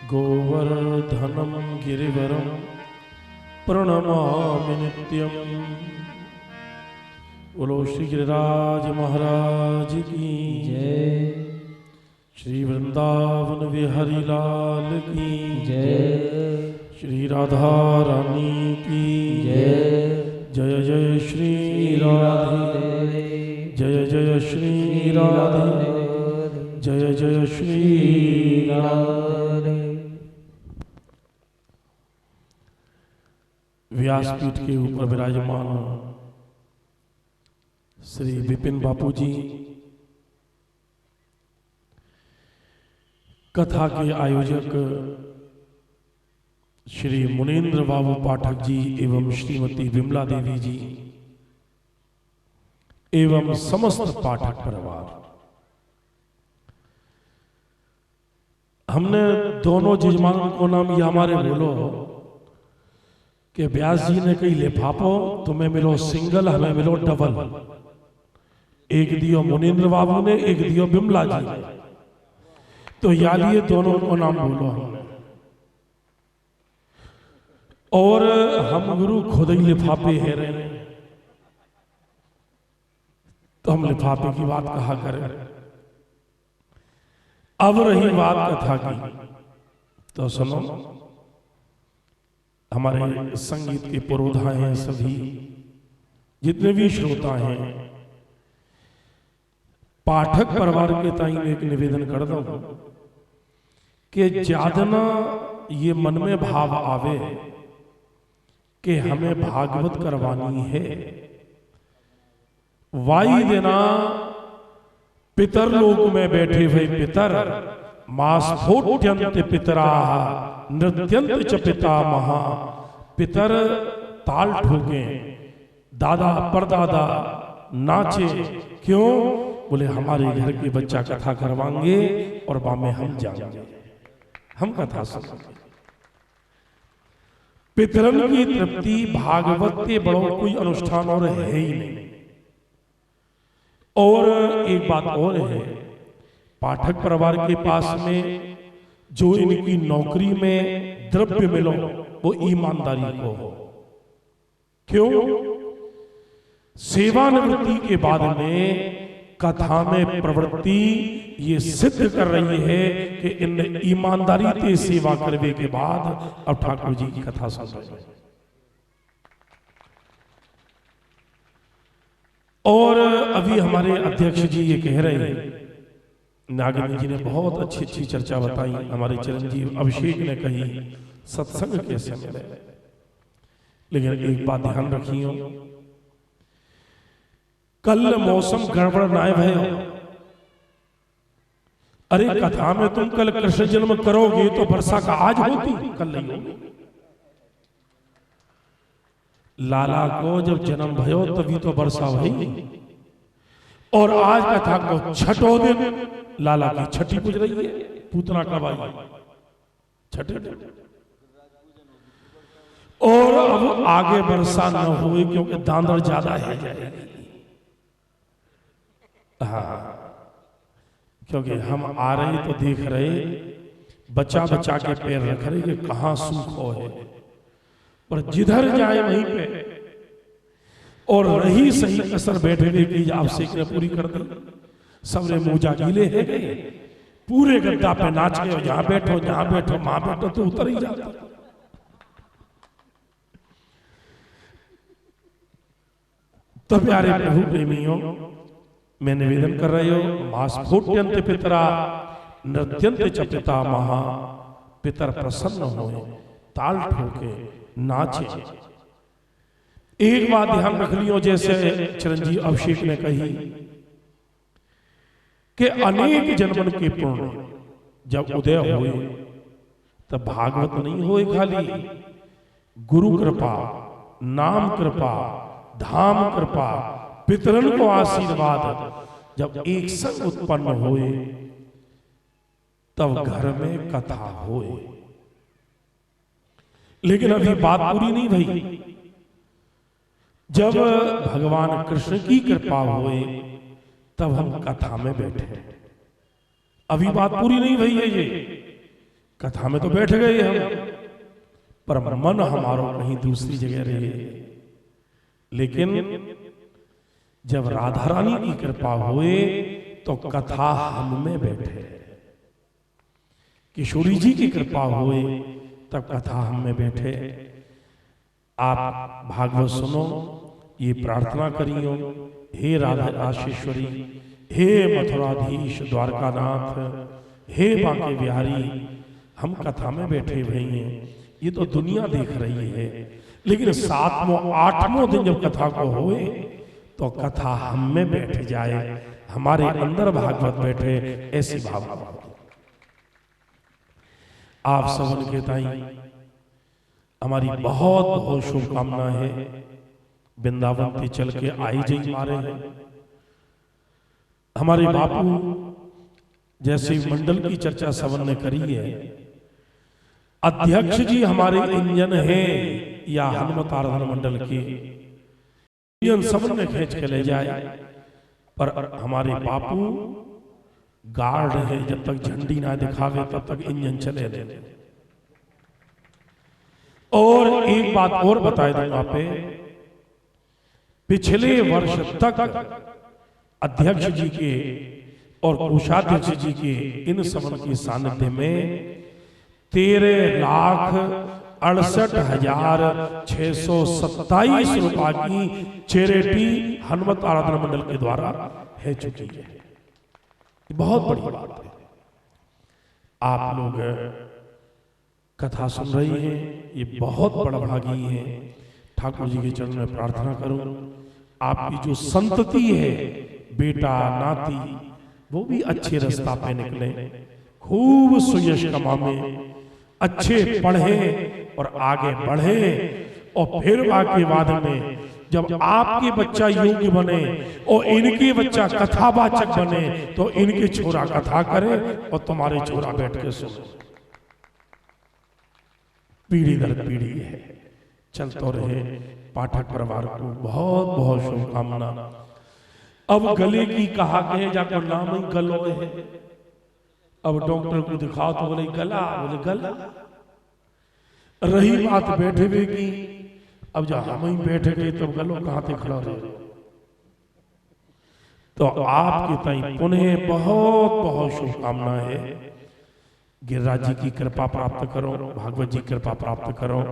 गोवर्धनम गिरिवरम प्रणमामि नित्यम। बोलो श्री गिरिराज महाराज की जय। श्री वृंदावन बिहारी लाल की जय। श्री राधा रानी की जय। जय जय श्री राधे, जय जय श्री राधे, जय जय श्री राधे। व्यासपीठ के ऊपर विराजमान श्री विपिन बापूजी, कथा के आयोजक श्री मुनीन्द्र बाबू पाठक जी एवं श्रीमती विमला देवी जी एवं समस्त पाठक परिवार, हमने दोनों जजमानों को नाम ये हमारे बोलो कि व्यास जी ने कही लिफाफो तुम्हें मिलो सिंगल, हमें मिलो डबल। एक दियो मुनीन्द्र बाबू ने, एक दियो बिमला जी ने, तो या लिए दोनों को नाम बोलो हमने। और हम गुरु खुद ही लिफाफे है रहे हैं, तो हम लिफाफे की बात कहा करें। अब रही बात कथा की, तो सुनो, हमारे संगीत के पुरोधा हैं सभी, जितने भी श्रोता हैं, पाठक परिवार के ताई एक निवेदन कर दो कि ज्यादा ना ये मन में भाव आवे कि हमें भागवत करवानी है। वाई देना पितर लोक में बैठे हुए पितर, मास्फोट्यंत पितरा नृत्यंत च पिता महा। पितर ताल ठोके, दादा परदादा नाचे, क्यों? बोले हमारे घर के बच्चा कथा करवाएंगे और बामे हम जाएंगे, हम कथा सुनेंगे। पितरन की तृप्ति भागवत के बड़ों कोई अनुष्ठान और है ही नहीं। और एक बात और है, पाठक परिवार के पास में जो इनकी नौकरी में द्रव्य मिलो वो ईमानदारी को हो। क्यों? सेवानिवृत्ति के बाद में कथा में प्रवृत्ति ये सिद्ध कर रही है कि इन ईमानदारी से सेवा करने के बाद अब ठाकुर जी की कथा सुन रहे हैं। और अभी हमारे अध्यक्ष जी ये कह रहे हैं, नागिनी जी ने बहुत अच्छी अच्छी चर्चा बताई, हमारे चिरंजीव अभिषेक ने कही सत्संग कैसे मिले। लेकिन एक बात ध्यान रखियो, कल मौसम गड़बड़ ना भयो। अरे कथा में तुम कल कृष्ण जन्म करोगे तो वर्षा का आज होती, कल नहीं होगी। लाला को जब जन्म भयो तभी तो वर्षा हुई, और आज कथा को छठो दिन लाला की छठी पूज रही है। पूतना कब आई? छठे दिन। और अब आगे वर्षा न हुई क्योंकि दांदर ज्यादा है जाएगी। हाँ, क्योंकि हम आ रहे तो देख रहे, बचा बचा के पैर रख रहे कि कहां सूखो है, पर जिधर जाए वहीं पे। और रही सही कसर बैठने की आवश्यक ने पूरी कर दी। सबरे मोजा गीले है गए, पूरे गद्दा पे नाच गए, जहां बैठो जहां बैठो वहां बैठो तो उतर ही जाता। तो प्यारे प्रभु प्रेमियों, मैं निवेदन कर रही हूं, मास्फोट्यंत पितरा नृत्यंत च पिता महा। पितर प्रसन्न होए, ताल ठोके, नाचे। एक बात ध्यान रख लियो, जैसे चिरंजीव अभिषेक ने कही कि अनेक जन्मन के पुण्य जब उदय हुए तब भागवत नहीं हुए खाली, गुरु कृपा, नाम कृपा, धाम कृपा, पितरन को आशीर्वाद जब एक संग उत्पन्न हुए तब घर में कथा हुए। लेकिन अभी बात पूरी नहीं भई। जब भगवान कृष्ण की कृपा हुए तब हम कथा में बैठे। अभी बात पूरी नहीं भई है, ये कथा में तो बैठ गए हम, पर मन हमारो कहीं दूसरी जगह रहे। लेकिन जब राधा रानी की कृपा हुए तो कथा हम में बैठे। किशोरी जी की कृपा हुए तब कथा हम में बैठे। आप भागवत सुनो, ये प्रार्थना करियो, हे राधा राशेश्वरी, हे मथुराधीश द्वारकानाथ, हे बांके बिहारी, हम कथा में बैठे हुए हैं। ये तो दुनिया देख रही है, लेकिन 7वां 8वां दिन जब कथा को होए तो कथा हम में बैठ जाए, हमारे अंदर भागवत बैठे, ऐसी भावना। आप सबन के ताई हमारी बहुत बहुत शुभकामना है। वृंदावन से चल के आई जी मारे हैं हमारे बापू, जैसे मंडल की चर्चा सबन ने करी है। अध्यक्ष जी हमारे इंजन हैं, या हनुमत आराधना मंडल के इंजन सबने खींच के ले जाए, पर हमारे बापू गार्ड है, जब तक झंडी ना दिखावे तब तक इंजन चले नहीं। और एक बात और बताए दूंगा पे, पिछले वर्ष तक अध्यक्ष जी के और कोषाध्यक्ष जी के इन समन के सानिध्य में 13,68,627 रुपए की चैरिटी हनुमत आराधना मंडल के द्वारा है चुकी है। बहुत बड़ी बात है। आप लोग कथा सुन रही हैं, ये बहुत बड़ा भागी है। ठाकुर जी के चरण में प्रार्थना करूं, आपकी जो संतति है, बेटा नाती, वो भी अच्छे रास्ता पे निकले, खूब सुयश कमावे, अच्छे पढ़े और आगे बढ़े। और फिर बाकी बाद में जब आपके बच्चा योग्य बने और इनके बच्चा कथावाचक बने, तो इनके छोरा कथा करे और तुम्हारे छोरा बैठ के सुने। पीढ़ी दर पीढ़ी है, चलते रहे। पाठक परिवार को बहुत बहुत शुभकामना। अब गले की कहा कहे जाकर नाम ही गलो है। अब डॉक्टर को दिखाओ तो बोले गला, बोले गला। रही बात बैठे हुए की, अब जब हम ही बैठे गए तो गलो कहां से खड़ा रहे। तो आपके ताई पुनः बहुत बहुत शुभकामना है। गिरिराज जी की कृपा प्राप्त करो, भागवत जी की कृपा प्राप्त करो,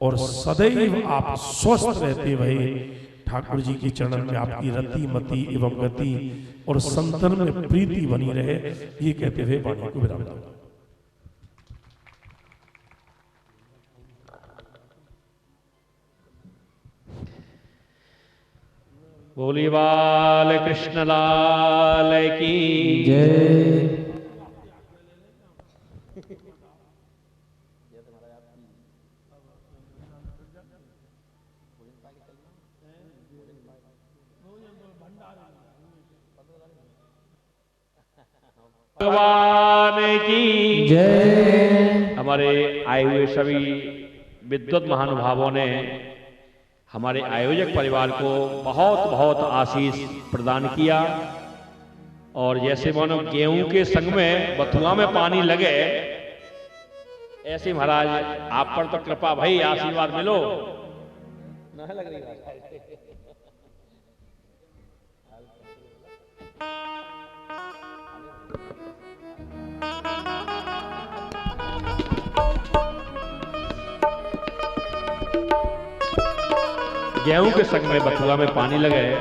और सदैव आप स्वस्थ रहते हुए ठाकुर जी के चरण में आपकी रति मति एवं गति और संतन में प्रीति बनी रहे। ये कहते हुए वाणी को विराम दो। बोली बाल कृष्ण लाल की जय। भगवान की जय। हमारे आए हुए सभी विद्वत महानुभावों ने हमारे आयोजक परिवार को बहुत बहुत आशीष प्रदान किया। और जैसे मानो गेहूं के संग में बथुआ में पानी लगे, ऐसे महाराज आप पर तो कृपा भाई, आशीर्वाद मिलो ना लग रही बात। गेहूं के संग में बथुआ में पानी लगे,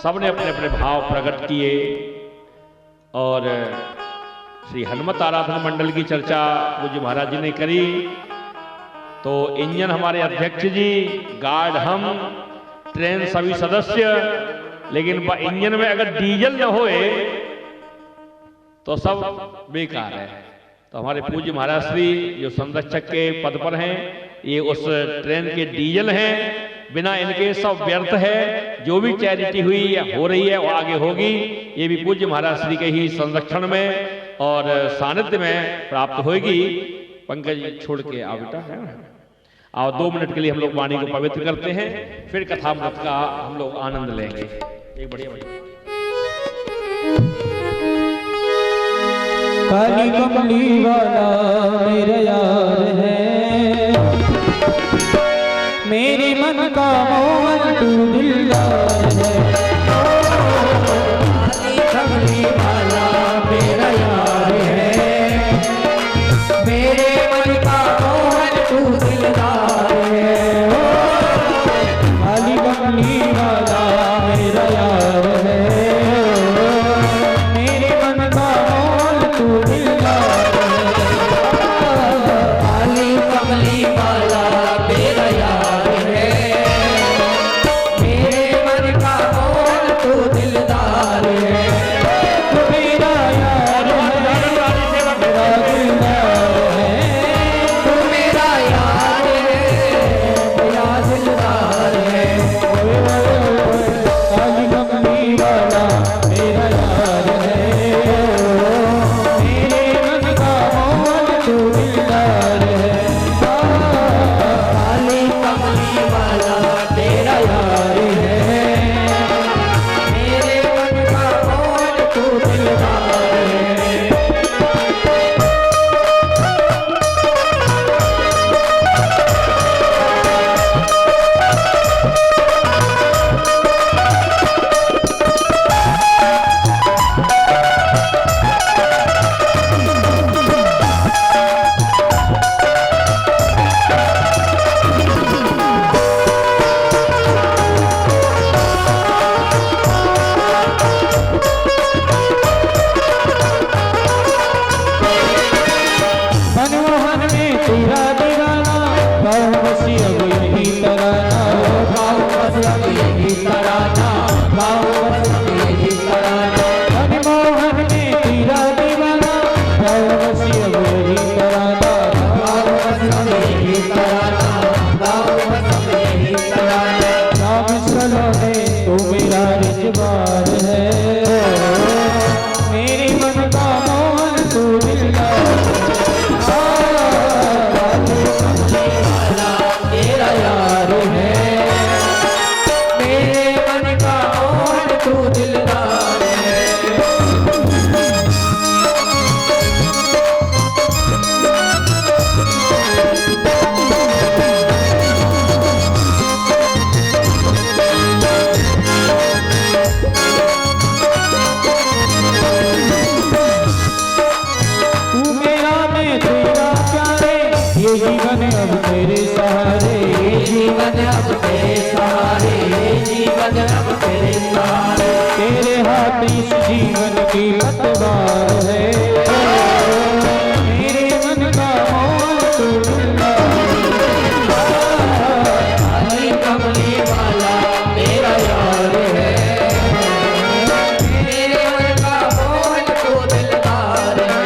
सबने अपने अपने भाव प्रकट किए। और श्री हनुमत आराधना मंडल की चर्चा पूज्य महाराज जी ने करी। तो इंजन हमारे अध्यक्ष जी, गार्ड हम, ट्रेन सभी सदस्य, लेकिन इंजन में अगर डीजल न होए तो सब बेकार है। तो हमारे पूज्य महाराज श्री जो संरक्षक के पद पर हैं, ये उस ट्रेन के डीजल हैं। बिना इनके सब व्यर्थ है। जो भी चैरिटी हुई या हो रही है वो आगे होगी। ये भी पूज्य महाराज श्री के ही संरक्षण में और सानिध्य में प्राप्त होगी। पंकज छोड़ के आओ बेटा, है ना। और 2 मिनट के लिए हम लोग वाणी को पवित्र करते हैं, फिर कथामृत का हम लोग आनंद लेंगे। एक बढ़िया काली कमली वाला मेरा यार है, मेरे मन का मोहन तू दिलदार है। काली कमली वाला मेरा यार है, मेरे मन का मोहन तू दिलदार है। काली कमली वाला मेरा यार है, मेरे मन का मोहन तू दिलदार है। काली कमली वाला मेरा यार, मनमोहन में तेरा दीवाना, भाव बसी अब यही तराना, भाव बसी अब यही तराना, भाव बसी अब यही तराना। मनमोहन में तेरा दीवाना, भाव बसी अब यही तराना, भाव बसी अब यही तराना, भाव बसी अब यही तराना। राम सलोने तो मेरा रिजवार है, मेरे मन का मोहन तू दिलदार, तेरा यार है, मेरे मन का मोहन तू दिलदार है। तू मेरा मैं तेरा प्यारे, ये जीवन अब तेरे सहारे, ये जीवन अब तेरे सहारे, ये जीवन अब तेरे सहारे। तेरे हाथ इस जीवन की पतवार है, मेरे मन का मोहन तू दिलदार, कमली वाला तेरा यार है, मेरे मन का मोहन तू दिलदार है,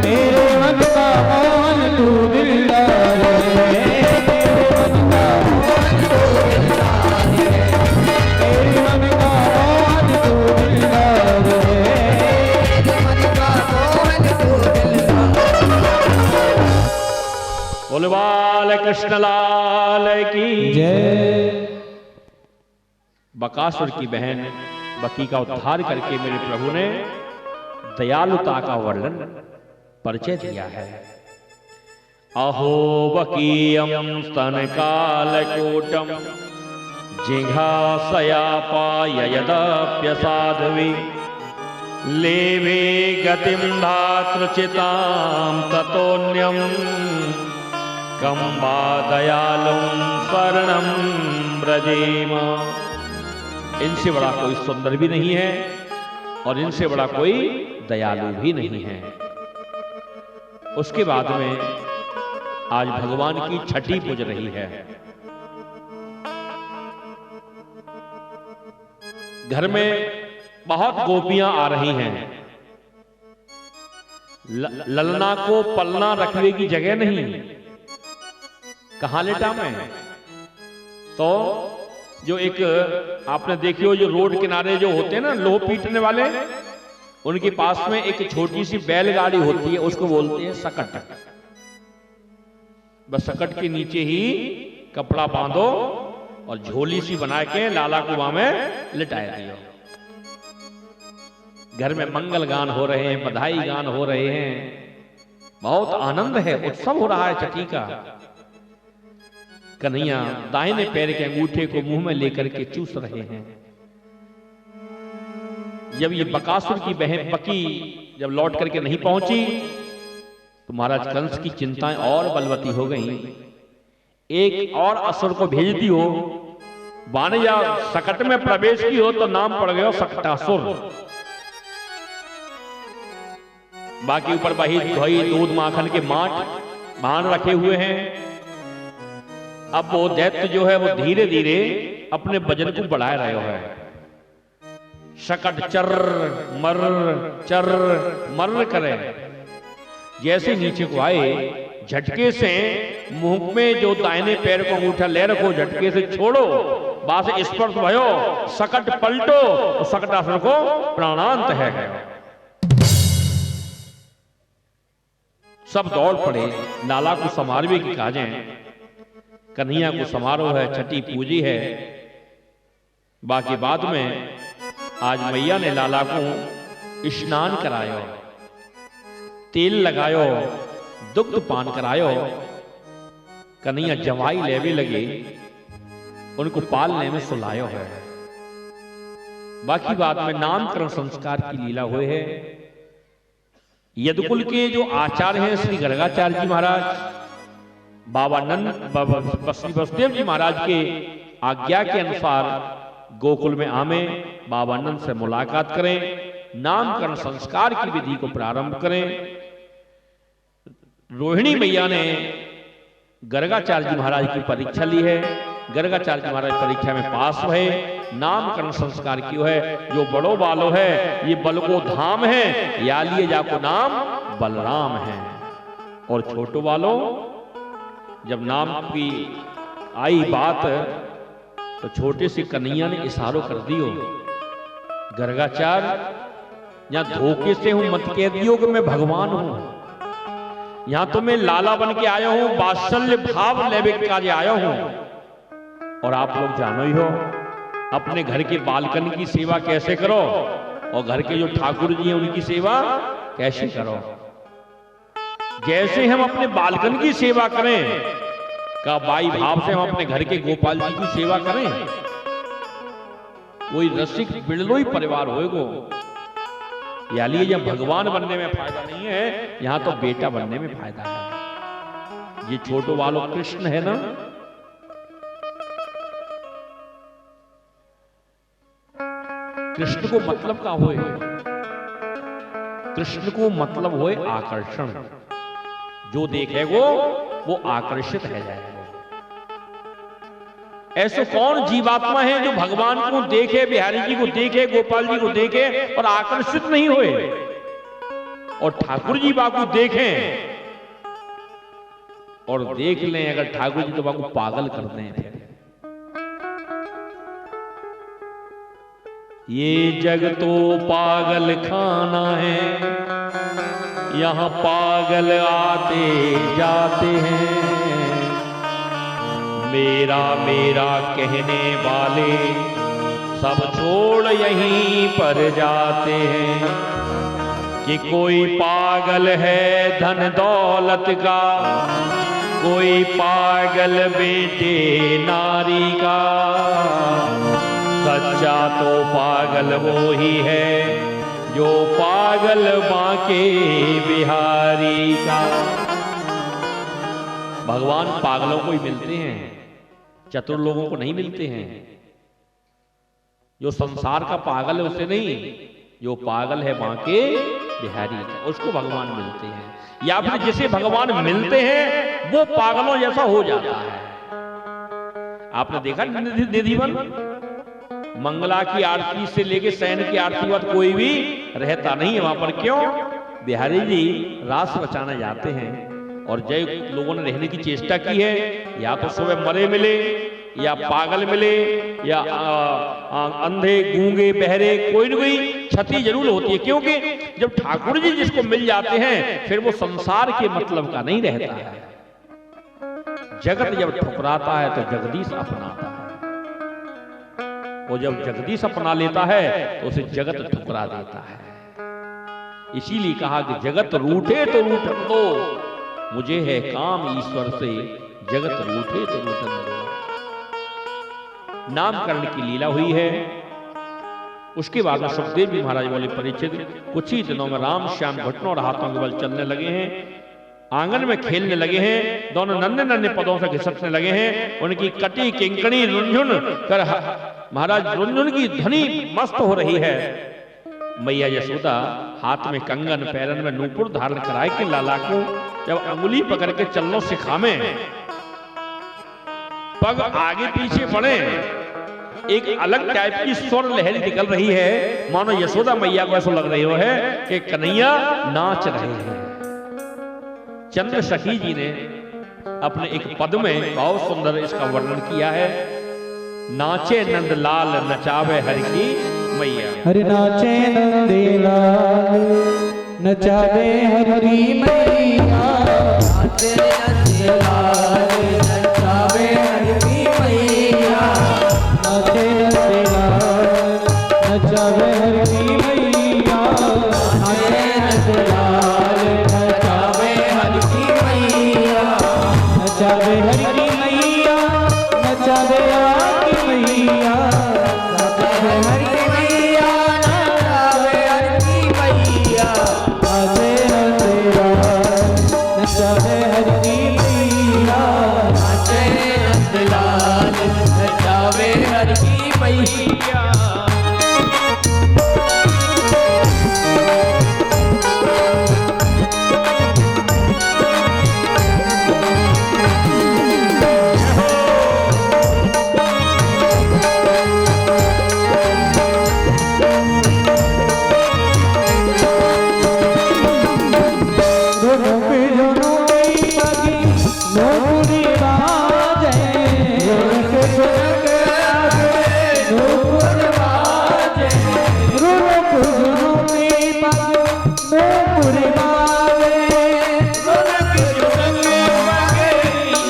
मेरे मन का मोहन तू दिलदार है, मेरे मन का मोहन तू दिलदार है, मेरे मन का मोहन तू दिलदार है, मेरे मन का मोहन तू दिलदार। बोले बाल कृष्ण लाल की जय। बकासुर की बहन बकी का उद्धार करके मेरे प्रभु ने दयालुता का वर्णन परिचय दिया है। अहो बकीयम स्तन कालकूटम जिघासयापाय यदप्यसाध्वी लेवे गतिम धातृचितां ततोन्यम कम वा दयालुं शरणं ब्रजेम। इनसे बड़ा कोई सुंदर भी नहीं है और इनसे बड़ा कोई दयालु भी नहीं है। उसके बाद में आज भगवान की छठी पूज रही है। घर में बहुत गोपियां आ रही हैं। ललना को पलना रखने की जगह नहीं, कहां लेटा मैं। तो जो एक आपने देखी हो, जो रोड किनारे जो होते हैं ना लोह पीटने वाले, उनके पास में एक छोटी सी बैलगाड़ी होती है, उसको बोलते हैं सकट। बस सकट के नीचे ही कपड़ा बांधो और झोली सी बना के लाला को वहां में लिटाया दियो। घर में मंगल गान हो रहे हैं, बधाई गान हो रहे हैं, बहुत आनंद है, उत्सव हो रहा है छठी का। कन्हैया दाहिने पैर के अंगूठे को मुंह में लेकर के चूस रहे हैं। जब ये बकासुर की बहन बकी जब लौट करके नहीं पहुंची तो महाराज कंस की चिंताएं और बलवती हो गईं। एक और असुर को भेज दी हो, बानया सकट में प्रवेश की हो तो नाम पड़ गया सकटासुर। बाकी ऊपर बही दही दूध माखन के माठ भान रखे हुए हैं। अब वो दैत्य जो है वो धीरे धीरे अपने वजन को बढ़ा रहे है। शकट चर मर करे। जैसे नीचे को आए, झटके से मुंह में जो दाहिने पैर को अंगूठा ले रखो, झटके से छोड़ो, बास स्पर्श भयो, सकट पलटो तो सकटासुर को प्राणांत है। सब दौड़ पड़े लाला को समारोह की काजें। कन्हैया को समारोह है, छठी पूजी है। बाकी बाद में आज मैया ने लाला को स्नान करायो, तेल लगायो, दुग्ध पान करायो। कन्हैया जवाई लेवे लगे, उनको पालने में सुलायो है। बाकी बाद में नामकरण संस्कार की लीला हुए है। यदुकुल के जो आचार्य हैं श्री गर्गाचार्य जी महाराज, बाबा नंद श्री वसुदेव जी महाराज के आज्ञा के अनुसार गोकुल में आमे, बाबा नंद से मुलाकात करें, नामकरण संस्कार की विधि को प्रारंभ करें। रोहिणी मैया ने गर्गाचार्य जी महाराज की परीक्षा ली है। गर्गाचार्य जी महाराज परीक्षा में पास हुए, नामकरण संस्कार कियो है। जो बड़ो बालो है ये बल को धाम है, या लिए जाको नाम बलराम है। और छोटो वालों, जब नाम की आई बात तो छोटे से कन्हैया ने इशारो कर दियो, गर्गाचार्य यहां धोखे से हूं मत कह दियो कि मैं भगवान हूं। यहां तो मैं लाला बन के आया हूं, वात्सल्य भाव लेवे के कार्य आया हूं। और आप लोग जानो ही हो अपने घर के बालकन की सेवा कैसे करो और घर के जो ठाकुर जी हैं उनकी सेवा कैसे करो। जैसे हम अपने बालकन की सेवा करें, का बाई भाव से हम अपने घर के गोपाल जी की सेवा करें। कोई रसिक बिड़लोई परिवार होएगो, या लिए जब भगवान बनने में फायदा नहीं है, यहां तो बेटा बनने में फायदा है। ये छोटो वालों कृष्ण है ना, कृष्ण को मतलब का होए, कृष्ण को मतलब होए आकर्षण। जो देखेगो वो आकर्षित है जाएगा। ऐसे कौन जीवात्मा है जो भगवान को देखे, बिहारी जी को देखे, गोपाल जी को देखे और आकर्षित नहीं होए। और ठाकुर जी बाबू देखें और देख लें अगर ठाकुर जी तो बाबू पागल कर दें। ये जग तो पागल खाना है, यहां पागल आते जाते हैं। मेरा मेरा कहने वाले सब छोड़ यहीं पर जाते हैं। कि कोई पागल है धन दौलत का, कोई पागल बेटे नारी का। सच्चा तो पागल वो ही है जो पागल बांके बिहारी का। भगवान पागलों को ही मिलते हैं, चतुर लोगों को नहीं मिलते हैं। जो संसार का पागल है उसे नहीं, जो पागल है बांके बिहारी का, उसको भगवान मिलते हैं। या फिर जिसे भगवान मिलते हैं वो पागलों जैसा हो जाता है। आपने देखा निधिवन, मंगला की आरती से लेके शयन की आरती बाद कोई भी रहता नहीं है वहां पर। क्यों? बिहारी जी रास बचाना जाते हैं और जय लोगों ने रहने की चेष्टा की है। या तो सुबह मरे मिले, या पागल मिले, या अंधे गूंगे बहरे, कोई न कोई क्षति जरूर होती है। क्योंकि जब ठाकुर जी जिसको मिल जाते हैं फिर वो संसार के मतलब का नहीं रहता है। जगत जब ठुकराता है तो जगदीश अपनाता है, वो जब जगदीश अपना लेता है तो उसे जगत ठुकरा देता है। इसीलिए कहा कि जगत रूठे तो रूठन दो, मुझे है काम ईश्वर से, जगत रूठे तो रूठन दो। नामकरण की लीला हुई है। उसके बाद में सुखदेव जी महाराज बोले, परिचित कुछ ही दिनों में राम श्याम घुटनों और हाथों के बल चलने लगे हैं, आंगन में खेलने लगे हैं, दोनों नन्हे नन्हे पदों से घिसटने लगे हैं। उनकी कटी किंकणी रुंझुन कर महाराज रुंझुन की ध्वनि मस्त हो रही है। मैया यशोदा हाथ में कंगन, पैरन में नूपुर धारण कराए के लाला को जब अंगुली पकड़ के चलनो सिखावे, पग आगे पीछे बढ़े, एक अलग टाइप की स्वर लहरी निकल रही है। मानो यशोदा मैया को ऐसा लग रही हो है कि कन्हैया नाच रहे हैं। चंद्र सखी जी ने अपने एक पद में बहुत सुंदर इसका वर्णन किया है। नाचे नंदलाल नचावे हरि की मैया, हरि नाचे नंदलाल नचावे हरि की मैया, नाचे नंदलाल नचावे हरि की मैया, नाचे नंदलाल नचावे हरि की मैया, नाचे नंदलाल नचावे हरि की मैया, नचावे हरि की मैया, नचावे आकी मैया, नचावे हरि की मैया, नचावे हरि की मैया, नाचे नंदलाल नचावे हरि की मैया, नाचे नंदलाल नचावे हरि की मैया। नूपुरी बाजे रुनक झुनक आवे नूपुर बाजे रुनक झुनुकी पग नूपुर बाजे रुनक झुनक पग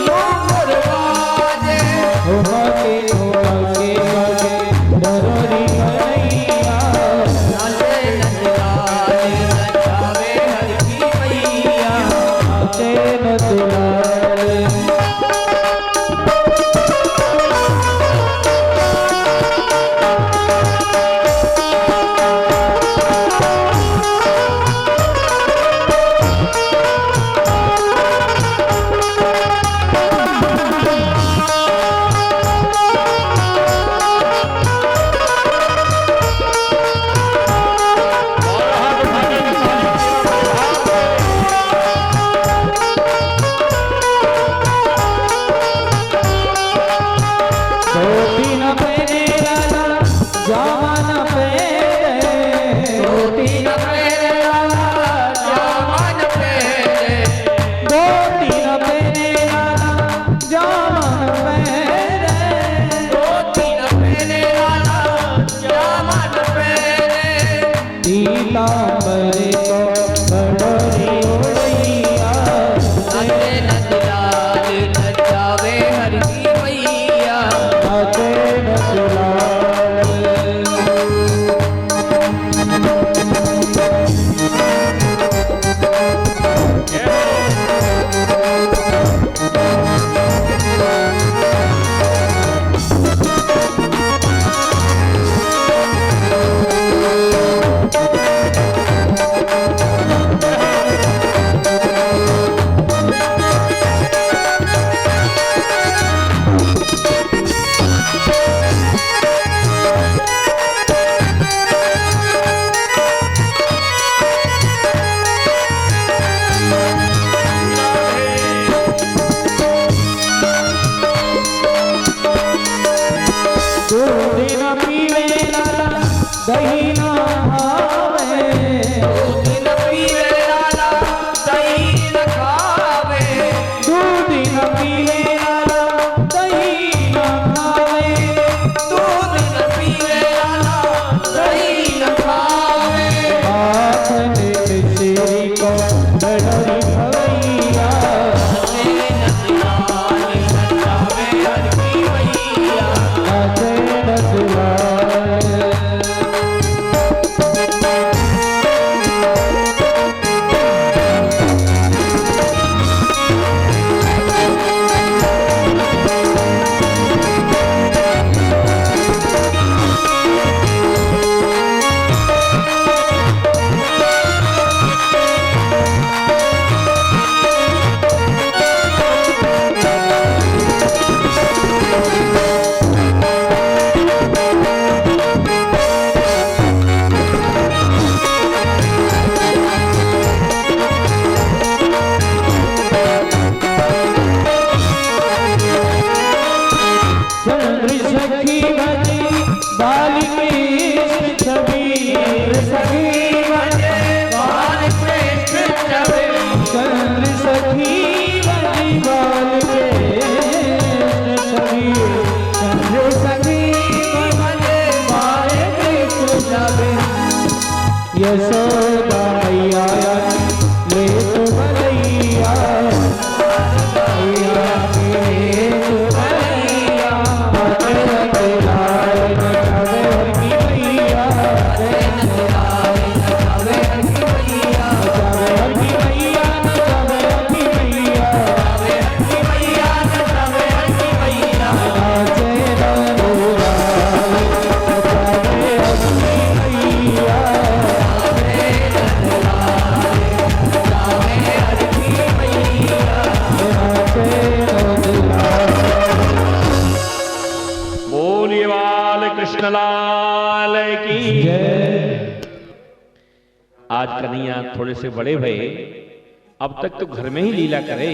नूपुर बाजे होके होके बगे डरोरी कन्हैया नाचे नंदलाल नचावे हर की मैया नाचे नंदलाल यशोदा मैया ले तो भलैया मैया ले तो भलैया भगत लाल नचावे हर की मैया भगत लाल नचावे हर की मैया नचावे हर की मैया नचावे हर की मैया नचावे हर की मैया नचावे हर की मैया नाचे नंदलाल नचावे हर की मैया बोलिए बाल कृष्णलाल की आज कन्हैया थोड़े से बड़े भये, अब तक तो घर में ही लीला करे।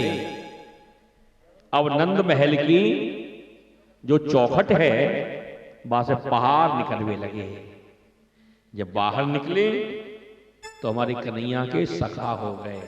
अब नंद महल की जो चौखट है वहां से बाहर निकलने लगे। जब बाहर निकले तो हमारे कन्हैया के सखा हो गए।